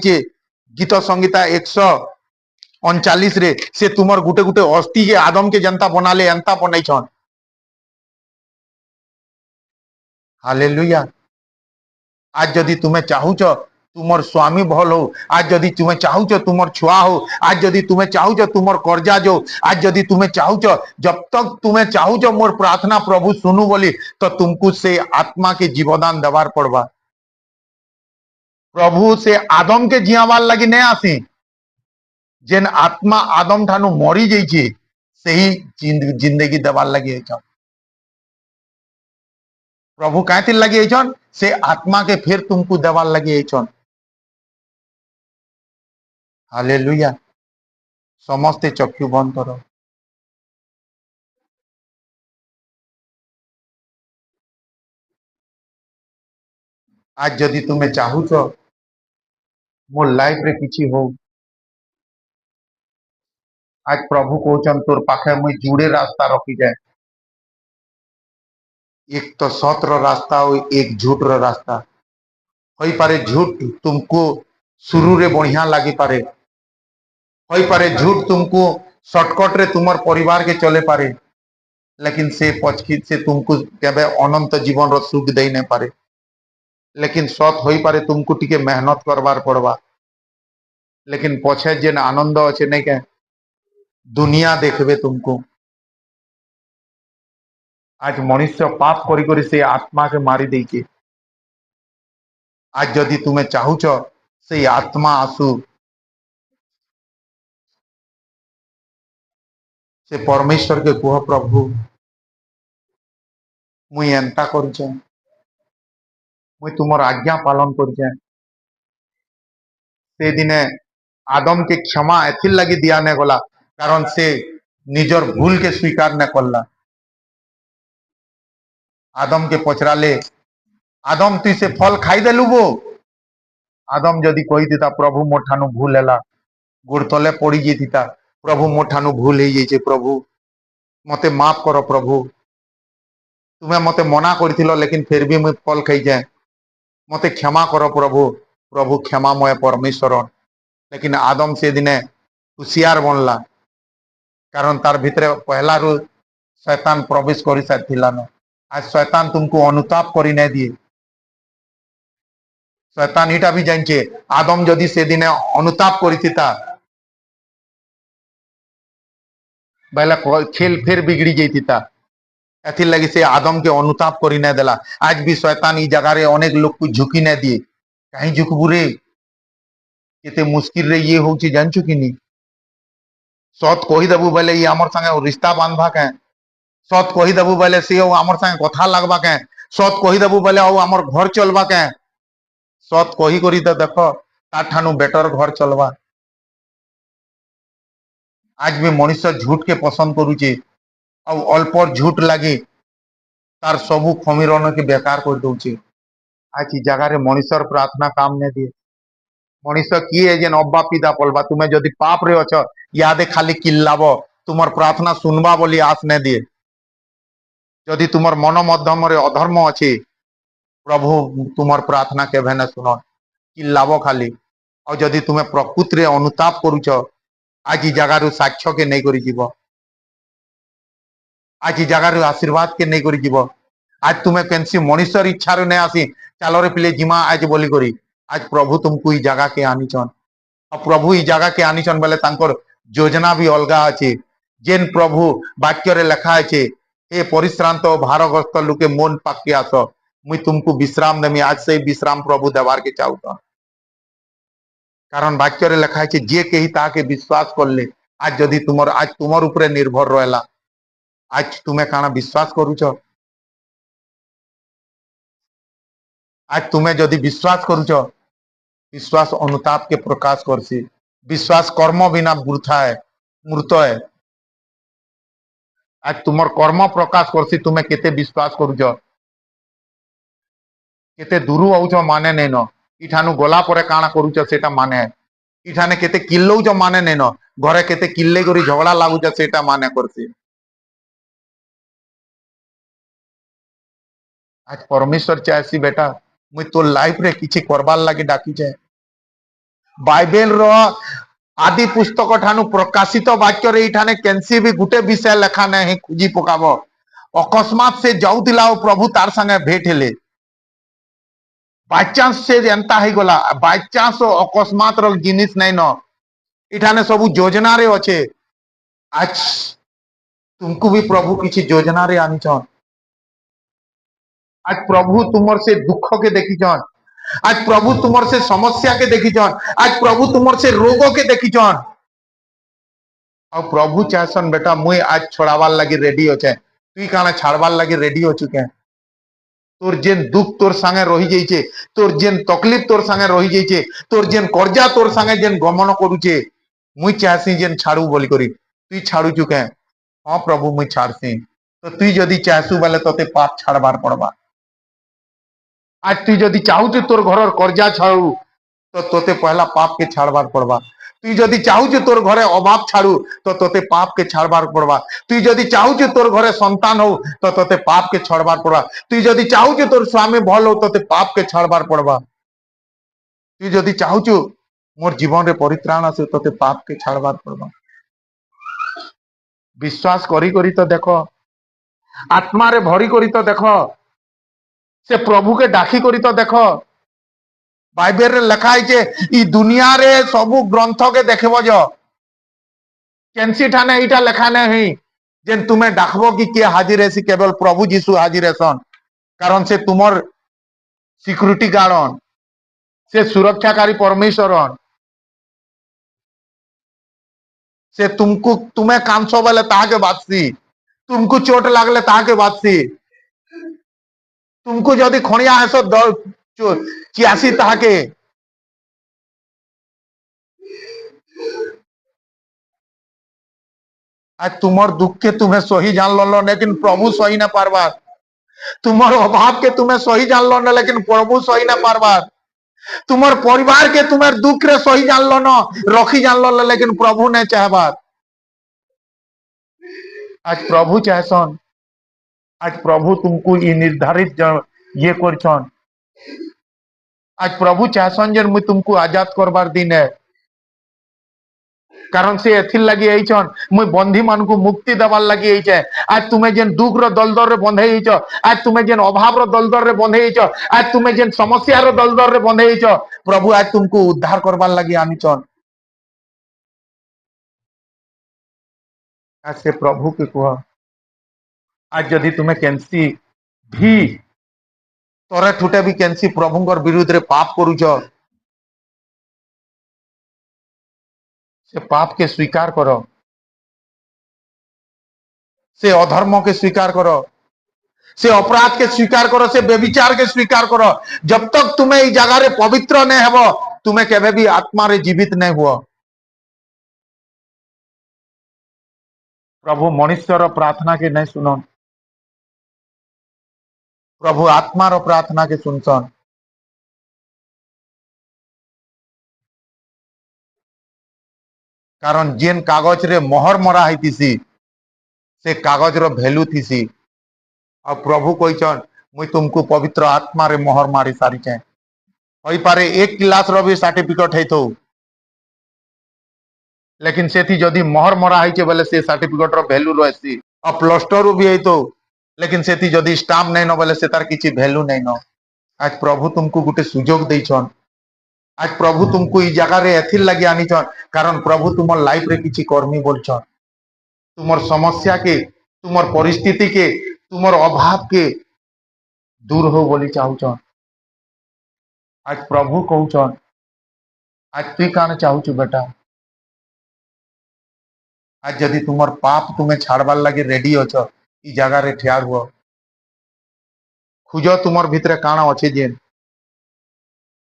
गीत संगीता 139 रे से तुमर गुटे गुटे अस्थि के आदम के जनता बनाले एंता बनाई छन। हालेलुया। आज जदि तुम्हें चाहूच तुमर स्वामी भल हो, आज जदि तुम्हें चाहूच तुमर छुआ हो, आज जदि तुम्हें चाहूच तुमर कर्जा जो, आज जदि तुम्हें चाहूच, जब तक तुम्हें चाहूच मोर प्रार्थना प्रभु सुनु बोली, तो तुमको से आत्मा के जीवदान देवार पड़वा। प्रभु से आदम के जियावार लगी नहीं आसी, जेन आत्मा आदम ठानु मरी जाइए से ही जिंदगी देवार लगी है। प्रभु कहती लगी है से आत्मा के फिर तुमको देवार लगी है। हालेलुया। समस्ते चक्षु बंद करो। आज जदि तुम्हें चाहूच मोर लाइफ रे किछि हो, आज प्रभु कहचन तोर पाखे मुई जुड़े रास्ता रखी जाए, एक तो सत रो रास्ता और एक झूठ रो रास्ता होई पारे। झूठ तुमको शुरू रे बढ़िया लगी पारे, होई पारे झूठ तुमको शॉर्टकट रे तुमर परिवार के चले पारे, लेकिन से पछकी से तुमको केबे अनंत जीवन रो सुख दे नहीं पारे। लेकिन सत होई पारे तुमको टिके मेहनत करवार पड़वा, लेकिन पछे जेन आनंद अच्छे नहीं के दुनिया देखबे तुमको। आज मनुष्य पाप करी करी से आत्मा के मारी देके, आज जदि तुम्हें चाहूच से आत्मा आसु, से परमेश्वर के कह प्रभु मुई एंता करुचे, मुई तुमर आज्ञा पालन करुचे। से दिने आदम के क्षमा एथिर लगी दिया ने गला कारण से निजर भूल के स्वीकार न करला। आदम के पचराले आदम तु से फल खाई देलु गो, आदम जदि कही देता प्रभु मोर ठानु भूल हैला, गोड़ तले पड़ी जेता प्रभु मोर ठानु भूल हो जाइए, प्रभु मते माफ करो, प्रभु तुम्हें मते मना करथिलो लेकिन फिर भी मुझे फल खाई जाए, मते क्षमा करो प्रभु। प्रभु क्षमामय परमेश्वर। लेकिन आदम से दिने हुशियार बनला कारण तार भितरे पहला रू शैतान प्रवेश कर सारिथिला न। आज शैतान तुमको अनुताप करी नहीं दिए, शैतान इटा भी जानिचे आदम जदि से दिने अनुताप करिथिता बेला खेल फिर बिगड़ी जाइथिता, एथिर लगी से आदम के अनुताप करी नहीं देला। आज भी शैतान ई जगह रे अनेक लोग को झुकी नहीं दिए, कहीं झुकबू रे केते मुश्किल रे ये होची जानछु कि नहीं। सत कही देबू बेले ये आमर संगे रिश्ता बांधवा के, सत कही देबू बेले से आमर संगे कथा लगवा के, सत कही देबू बेले आमर घर चलवा के, सत कही करी तो देख तार ठानु बेटर घर चलवा। आज भी मनुष्य झूठ के पसंद करुचे और अल्प झूठ लगे तार सबू खमीरन के बेकार कर दौचे। आज ई जगह रे मनुष्यर प्रार्थना काम नहीं दिए। मनुष्य किए जेन अब्बा पिता पलवा तुम्हें जदि पाप रे अछ यादे खाली किल्लाब तुमर प्रार्थना सुनवा बोली आस नहीं दिए। जदि तुमर मन मध्यम रे अधर्म अच्छे प्रभु तुमर प्रार्थना केभे न सुन, किल्लाब खाली। और जदि तुम्हें प्रकृति रे अनुताप करुच आज ई जगह रू साक्ष्य के नहीं करी जीव, आज ई जगह रू आशीर्वाद के नहीं करी जीव। आज तुम्हें केनसी मनुष्यर इच्छा रे नहीं आसी चालो रे पिले जिमा आज बोली करी, आज प्रभु तुमको ई जगह के आनीचन। और प्रभु ई जगह के आनीचन बेले तांकर योजना भी अलगा अच्छे। जेन प्रभु वाक्य रे लिखा है हे परिश्रांत भारग्रस्त लोके मन पाके आस मुई तुमको विश्राम देमी। आज से विश्राम प्रभु देवार के चाहता कारण वाक्य रे लिखा है जे कही ताके विश्वास करले। आज जदि तुमर आज तुमर ऊपर निर्भर रहला, आज तुम्हें काना विश्वास करूच। आज तुम्हें जदि विश्वास करुच, विश्वास अनुताप के प्रकाश करसी। विश्वास कर्म बिना वृथा है, मृत है। आज तुमर कर्म प्रकाश करसी तुम्हें केते विश्वास करुच, केते दूर आउच माने नहीं न। इठानु गला परे काना करुच सेटा माने है। इठाने केते किल्लौच माने नहीं न। घरे केते किल्ले करी झगड़ा लागुच सेटा माने करसी। आज परमेश्वर चाहसी बेटा मुई तो लाइफ रे किछि करबार लागि डाकी छे। बाइबल रो आदि पुस्तक ठानु प्रकाशित वाक्य रे इठाने केनसी भी गुटे विषय लेखा नहीं खुजी पकाबो। अकस्मात से जाउतिला और प्रभु तार संगे भेट हेले, बाय चांस से एंता ही गला, बाय चांस अकस्मात रो जिनिस नहीं न। इठाने सब योजना रे अच्छे। आज तुमको भी प्रभु किछि योजना रे आनी छन। आज प्रभु तुमर से दुख के देखी छन। आज प्रभु तुमर से समस्या के देखी छन। आज प्रभु तुमर से रोग के देखी छन। और प्रभु चाहसन बेटा मुई आज छोड़ावार लगी रेडी अच्छे। तुई काना छाड़वार लगी रेडी हो चुके। तोर जेन दुख तोर संगे रही जाइछे, तोर जेन तकलीफ तोर संगे रही जाइछे, तोर जेन कर्जा तोर संगे जेन गमन करूचे, मुई चाहसी जेन छाड़ू बोली करी। तुई छाड़ू चुके। हाँ प्रभु मुई छाड़सी। तो तुई जदि चाहसु बोले तोते पाप छाड़बार पड़बा। आज तुई जदि चाहू तोर घर कर्जा छाड़ू तो तोते पहला पाप के छाड़बार पड़बा। तुई जदि चाहू तोर घरे अभाव छाड़ू तो तोते पाप के छाड़बार पड़बा। तुई जदि चाहू तोर घरे संतान हो तो तोते पाप के छाड़बार पड़बा। तुई जदि चाहू तोर स्वामी भल हो तोते पाप के छाड़बार पड़बा। तुई जदि चाहू मोर जीवन रे परित्राण आसे तोते पाप के छाड़बार पड़बा। विश्वास करी करी तो देखो, आत्मा रे भरी करी तो देखो, से प्रभु के डाकी करी तो देखो। बाइबल रे लिखा है जे ई दुनिया रे सबु ग्रंथ के देखबो जो केनसी ठाने इटा लिखा नहीं जेन तुम्हें डाकबो कि के हाजिर है, केवल प्रभु जीशु हाजिर है। कारण से तुमर सिक्योरिटी गार्ड, से सुरक्षाकारी परमेश्वर, से तुमको तुम्हें कांसो बोले ताके बातसी, तुमको चोट लागले ताके बातसी, तुमको जदि खणिया हेसो चियासी ताके। आज तुमर दुख के तुम्हें सही जान लो लेकिन प्रभु सही ना पारबार। तुमर अभाव के तुम्हें सही जान लो न लेकिन प्रभु सही ना पारबार। तुमर परिवार के तुम्हें दुख रे सही जान लो न, रखी जान लो लेकिन प्रभु ने चाहबार। आज प्रभु चाहसन, आज प्रभु तुमको ये निर्धारित ये करछन। आज प्रभु चाहसन जे मुई तुमको आजाद करबार दिन है। कारण से एथिर लगी आइछन मुई बंधी मान को मुक्ति देवार लगी आइछे। आज तुम्हें जेन दुख रो दलदर रे बंधे आइछ, आज तुम्हें जेन अभाव रो दलदर रे बंधे आइछ, आज तुम्हें जेन समस्या रो दलदर रे बंधे आइछ, प्रभु आज तुमको उद्धार करबार लगी आनिछन। आज से प्रभु के कह, आज यदि तुम्हें केनसी भी तोरे ठुटे भी केनसी प्रभुंकर विरुद्ध रे पाप करूछ, से पाप के स्वीकार करो, से अधर्म के स्वीकार करो, से अपराध के स्वीकार करो, से व्यभिचार के स्वीकार करो। जब तक तुम्हें इस जगह रे पवित्र नहीं हेबो, तुम्हें केबे भी आत्मा रे जीवित नहीं हुआ। प्रभु मनुष्य रो प्रार्थना के नहीं सुनन, प्रभु आत्मा रो प्रार्थना के सुनसन। कारण जेन कागज रे मोहर मरा होतीसी से कागज रो वैल्यू थीसी। और प्रभु कहछन मुई तुमको पवित्र आत्मा रे मोहर मारी सारी छे। होई पारे एक क्लास रो भी सर्टिफिकेट हेतो, लेकिन सेथि जदि मोहर मरा होइछे बोले से सर्टिफिकेट रो वैल्यू रहसी। और प्लस्टर भी हेतो, लेकिन सेथि जदि स्टाम्प नहीं न बोले से तार किछि वैल्यू नहीं न। आज प्रभु तुमको गुटे सुजोग देइछन। आज प्रभु तुमको ई जगह रे एथिर लगी आनिछन कारण प्रभु तुमर लाइफ रे किछि कर्मी बोलछन। तुमर समस्या के, तुमर परिस्थिति के, तुमर अभाव के दूर हो बोली चाहूछन। आज प्रभु कहूछन आज तुई कान चाहूछु बेटा, आज यदि तुमर पाप तुम्हें छाड़बार लगे रेडी अछ, ई जगह रे ठिया हुआ। खुजो तुमर भितरे काना अच्छे जेन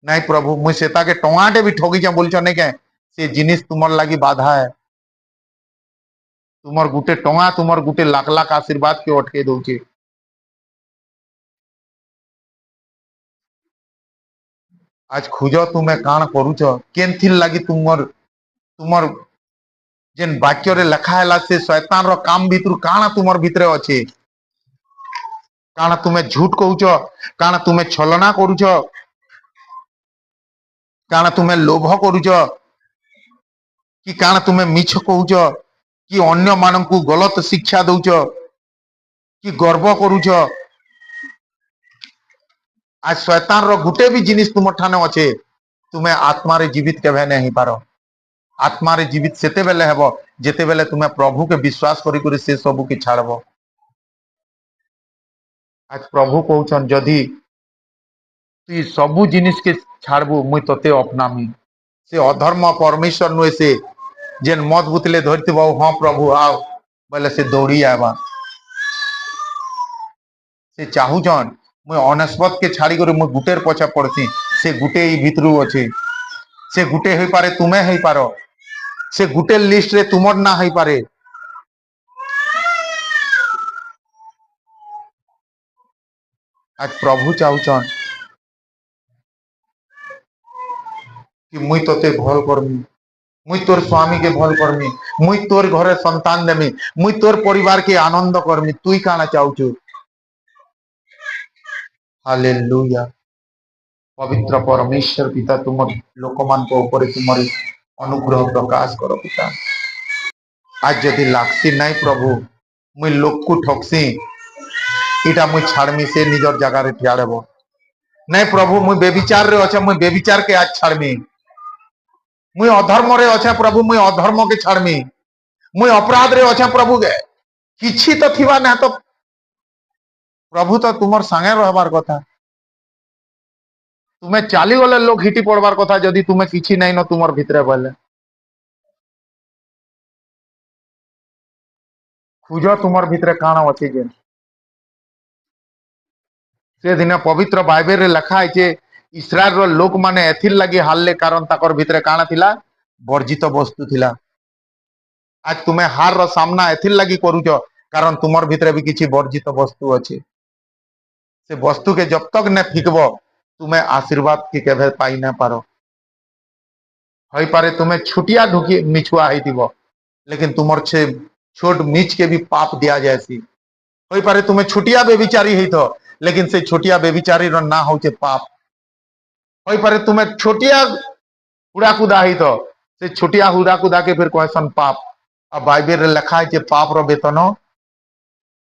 नहीं प्रभु मुई सेता के टंगाटे भी ठगी जा बोलछ नहीं के से जिनिस तुमर लागी बाधा है तुमर गुटे टंगा तुमर गुटे लाख लाख आशीर्वाद के अटके दउचे आज खुज तुमे काण करूछ केनथिर लागी तुमर तुमर जेन वाक्य रे लिखा है से शैतान रो काम भीतर काण तुमर भितरे अच्छे काण तुमे झूठ कहूछ काण तुमे छलना करूछ काण तुमे लोभ करूछ कि काण तुमे मिछ कहूछ कि अन्य मानकू गलत शिक्षा दउछ कि गर्व करूछ आज शैतान रो गुटे भी जिनिस तुम ठाने अच्छे तुम्हें आत्मा रे जीवित केभे नहीं पारो आत्मा रे जीवित सेते बेले हेबो जेते बेले तुम्हें प्रभु के विश्वास करी करी से सबू के छाड़बो आज प्रभु कहउछन जदि तू सबू जिनिस के छाड़बू मुई तते अपनामी से अधर्म परमेश्वर नुए से जेन मत बुतले धरथिबो हाँ प्रभु आओ बोले से दौड़ी आवा से चाहूछन मुई अनस्पत के छाड़ी कर मुई गुटेर पछा पड़सी से गुटे ही भितरू अच्छे से गुटे हो पारे तुम्हें हो पारो से गुटे लिस्ट रे तुमर ना हो पारे आज प्रभु चाहूछन कि मुई तोते भल करमी मुई तोर स्वामी के भल करमी मुई तोर घरे संतान देमी मुई तोर परिवार के आनंद करमी तुई काना चाहूछु हालेलुया पवित्र परमेश्वर पिता तुम लोक मान ऊपर तुम अनुग्रह प्रकाश करो पिता आज जदि लागसी नहीं प्रभु मुई लोक को ठगसी इटा मुई छाड़मी से निजर जगह रे ठिया रहबो नहीं प्रभु मुई बेविचार रे अच्छे मुई बेविचार के आज छाड़मी मुई अधर्म रे अच्छे प्रभु मुई अधर्म के छाड़मी मुई अपराध रे अच्छे प्रभु के किछि तो थिबा ना तो प्रभु तो तुमर संगे रहबार कथा तुम्हें चाली गले लोग हिटी पड़बार कथा जदि तुम्हें किछि नहीं न तुमर भितरे बोले खुज तुमर भितरे काण अच्छे जेन से दिन पवित्र बाइबल रे लिखा है जे इस्राएल रो लोक माने एथिर लगी हारले कारण ताकर भितरे काण थिला वर्जित वस्तु थिला आज तुम्हें हार रो सामना एथिर लगी करूछ कारण तुमर भितरे भी किछि वर्जित वस्तु अच्छे से वस्तु के जब तक न फिकबो तुम्हें आशीर्वाद के केभे पाई ना पारो होई पारे तुम्हें छुटिया ढुकी मिछुआ हेतिबो लेकिन तुमर छे छोट मीच के भी पाप दिया जायसी होई पारे तुम्हें छुटिया बेविचारी हेतो लेकिन से छोटिया बेविचारी रो ना होचे पाप होई पारे तुम्हें छोटिया हुड़ा कुदा हेतो से छोटिया हुड़ा कुदा के फिर कहसन पाप अब बाइबल रे लिखा है जे पाप रो वेतन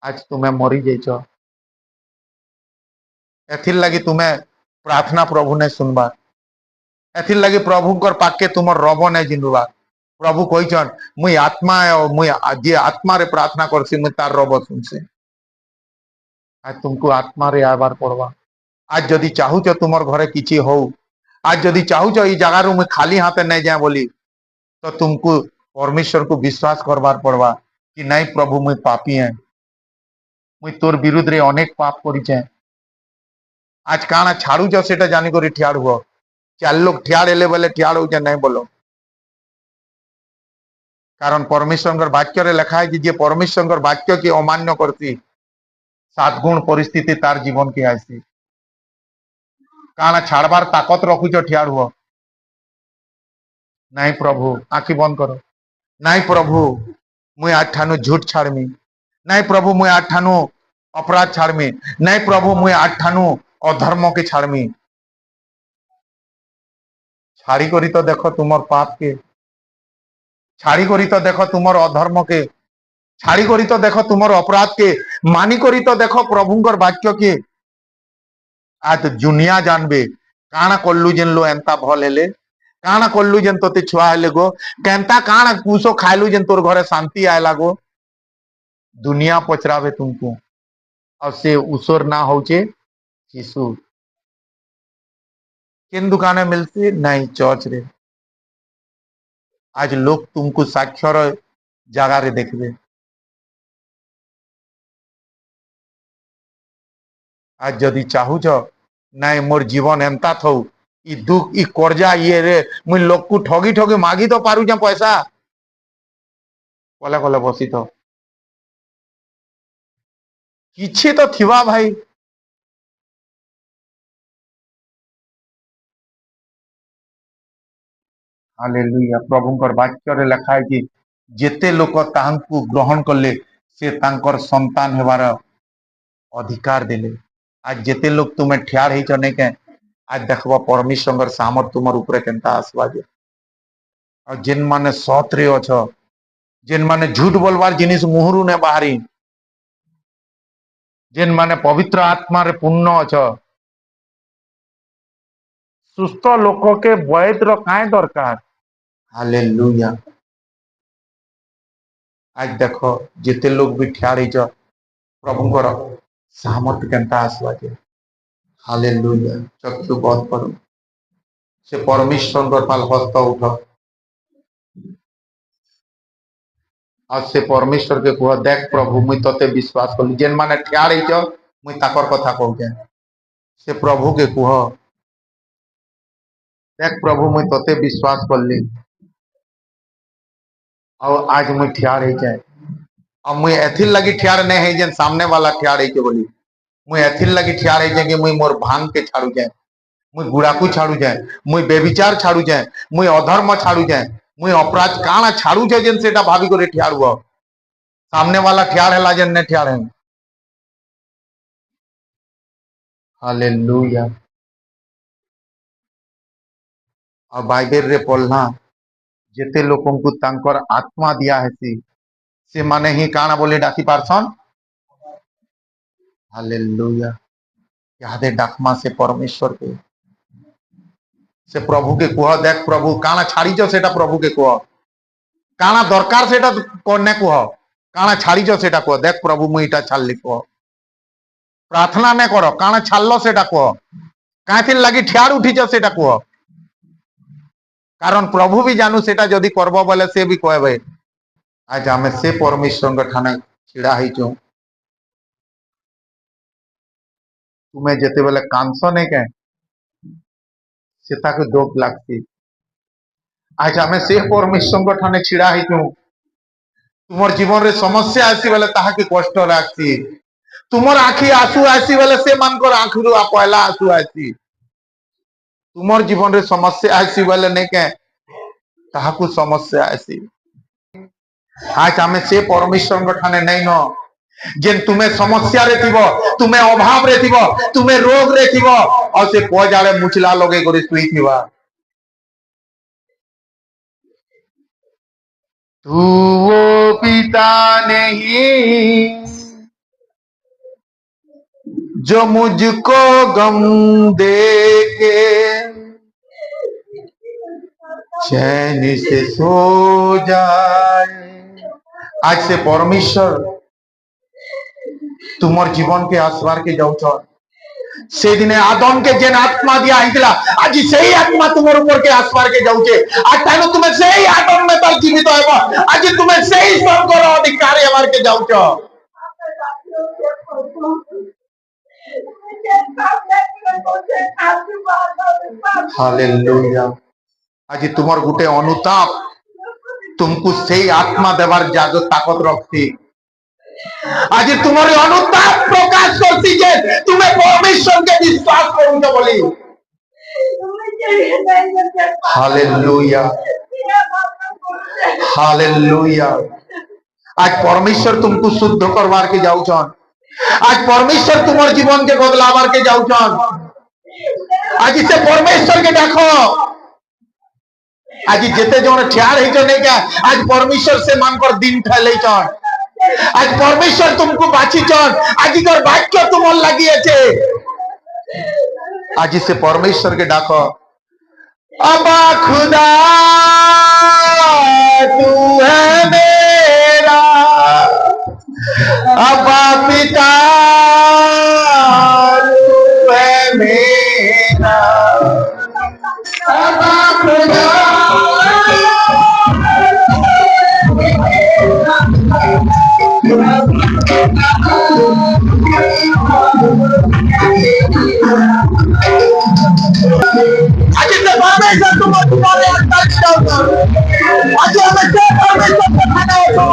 आज तुम्हें मरी जाइछो एथिर लगी तुम्हें प्रार्थना प्रभु ने सुनबा एथिर लगी प्रभुकर पाके तुमर रब ने जिंदुबा प्रभु कहिछन मुई आत्मा है और मुई जे आत्मा रे प्रार्थना करसी मुई तार रब सुनसी आज तुमको आत्मा रे आबार पड़वा आज जदि चाहूछ तुमर घरे किछि हो आज जदि चाहूछ ई जगह रु मुई खाली हाथे नहीं जाए बोली तो तुमको परमेश्वर को विश्वास करबार पड़वा कि नहीं प्रभु मुई पापी है मुई तोर विरुद्ध रे अनेक पाप करिछे आज काना छाड़ूछ सेटा जानी करी ठियाड़ हुआ चार लोग ठियाड़ एले बोले ठियाड़ हो नहीं बोलो कारण परमेश्वर वाक्य रे लिखा है कि जे परमेश्वर वाक्य के अमान्य करती 7 गुण परिस्थिति तार जीवन के आसी काना छाड़बार ताकत रखुच ठियाड़ हुआ नहीं प्रभु आखि बंद करो नहीं प्रभु मुई आज ठानु झूठ छाड़मी नहीं प्रभु मुई आज ठानु अपराध छाड़मी नहीं प्रभु मुई आज ठानु अधर्म के छाड़मी छाड़ी करी तो देखो तुमर पाप के छाड़ी करी तो देखो तुमर अधर्म के छाड़ी करी तो देखो तुमर अपराध के मानी करी तो देखो प्रभुंकर वाक्य के आज दुनिया जानबे काना कल्लू जेन लो एंता भल हेले काना कल्लू जेन तोते छुआ हेले गो केंता काना कुसो खाइलू जेन तोर घरे शांति आयला गो दुनिया पचरावे तुमको और से उसोर ना होचे यीशु किन दुकाने मिलती नहीं चर्च रे आज लोग तुमको साक्षर जगह रे देखबे आज जदि चाहूछ नहीं मोर जीवन एमता थौ इ दुख इ कर्जा ये रे मुई लोक को ठगी ठगी मागी तो पारू जा पैसा कले कले बसी तो किछि तो थिबा भाई। हालेलुया प्रभुंकर वाक्य रे लिखा है कि जेते लोक तांको ग्रहण करले से तांकर संतान हेबार अधिकार देले। आज जेते लोग तुम्हें ठियार ही चने के आज देखबा परमेश्वर सामर्थ तुमर ऊपर केनता आसवा जे और जिन माने सत रे अछ जिन माने झूठ बोलवार जिनिस मुहरु ने बाहरी जिन माने पवित्र आत्मा रे पूर्ण अछ सुस्थ लोक के वैद्य काए दरकार। हालेलुया आज देखो जेते लोग भी ठियार ही प्रभुंकर सामर्थ केनता आसवा जे हालेलुया चक्षु बंद करो से परमेश्वर पाल हस्त उठ और से परमेश्वर के कह देख प्रभु मुई तते विश्वास कली जेन माने ठियार ही मुई ताकर कथा कहूँ से प्रभु के कह देख प्रभु मुई तते विश्वास कली और आज मुई ठियार ही जाए और मुई एथिर लगी ठियार नहीं है जेन सामने वाला ठियार ही बोली मुई एथिर लगी ठियार ही कि मुई मोर भांग के छाड़ू जाए मुई गुड़ाकू छाड़ू जाए मुई बेविचार छाड़ू जाए मुई अधर्म छाड़ू जाए मुई अपराध काना छाड़ू जाए जेन सेटा भाभी को ठियार हुआ सामने वाला ठियार है जेन ने ठियार है। हालेलुया और बाइबल रे पढ़ना जेते लोगों को तांकर आत्मा दिया है से माने ही काना बोले डाकी पारसन। हालेलुया यादे डाकमा से परमेश्वर के से प्रभु के कह देख प्रभु काना छाड़ी सेटा प्रभु के कह काना दरकार सेटा करने कह काना छाड़ी सेटा कह देख प्रभु मुई इटा छाड़ली कह प्रार्थना ने करो काना छाड़लो सेटा कह काथिर लगी ठियार उठी सेटा कह कारण प्रभु भी जानू सेटा जदि करबो बोले से भी कहबे आज आमे से परमेश्वर ठाने छिड़ा ही छो तुम्हें जेते बेले कांस नहीं के सेता के दुख लागती आज आमे से परमेश्वर ठाने छिड़ा ही छो तुमर जीवन रे समस्या आसी बेले ताहा के कष्ट लागती तुमर आखि आंसू आसी बेले से मानकर आंखिरु पहला आंसू आसी तुमर जीवन रे समस्या आसी बेले नहीं के ताहा को समस्या आसी आज आमे से परमेश्वर ठाने नहीं न जेन तुम्हें समस्या रे थिबो तुम्हें अभाव रे थिबो तुम्हें रोग रे थिबो और से पजाड़े मुचला लगे करे सुई थिबा तू वो पिता नहीं जो मुझको गम दे के चैन से सो जाए। आज से परमेश्वर तुमर जीवन के आसवार के जाऊ से दिने आदम के जेन आत्मा दिया हितला आज सही आत्मा तुमर ऊपर के आसवार के जाऊचे आज तानो तुम्हें सही आदम में तक जीवित होबो आज तुम्हें सही स्वर्ग रो अधिकार हमार के जाऊचो। हालेलुया आज तुमर गुटे अनुताप तुमको सही आत्मा देवार जाग ताकत रखती आज तुम्हारे अनुताप प्रकाश करती जे तुम्हें परमेश्वर के विश्वास करूंगा बोली। हालेलुया हालेलुया आज परमेश्वर तुमको शुद्ध करवार के जाऊचन आज परमेश्वर तुम्हारे जीवन के बदलावार के जाऊचन आज इसे परमेश्वर के देखो आज जेते जन ठियार ही नहीं क्या आज परमेश्वर से मानकर दिन ठहले चन आज परमेश्वर तुमको बाची चन आज कर वाक्य तुमर लगी है आज से परमेश्वर के डाको अबा खुदा तू है मेरा अबा पिता तू है मेरा अबा खुदा परमेश्वर तुम तुम्हारे अंदर जाओ आज हमें से परमेश्वर को खाना हो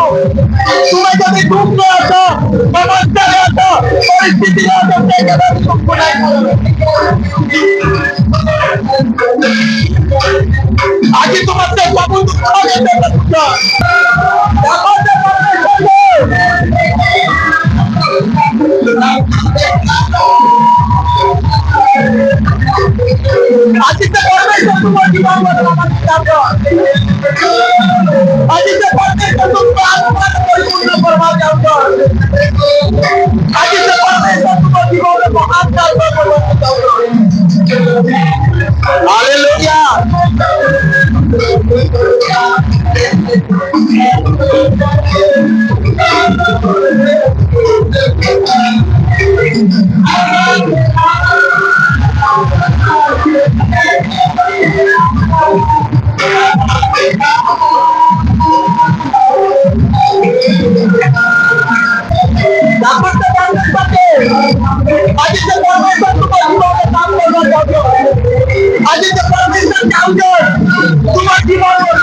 तुम्हें जब दुख में आता समस्या में आता परिस्थिति में आता तेरे तुमको नहीं आज तुम्हारे बाबू तुम्हारे देखो आदित्य परमेश्वर तुम्हारे जीवन में आदित्य परमेश्वर तुमको आत्मा परिपूर्ण करवा जाऊंगा आदित्य परमेश्वर तुम्हारे जीवन में महान कार्य करवा जाऊंगा हालेलुया आदित्य परमेश्वर तुम्हारे जीवन में काम करवा जाओगे आदित्य परमेश्वर जाओगे तुम्हारे जीवन में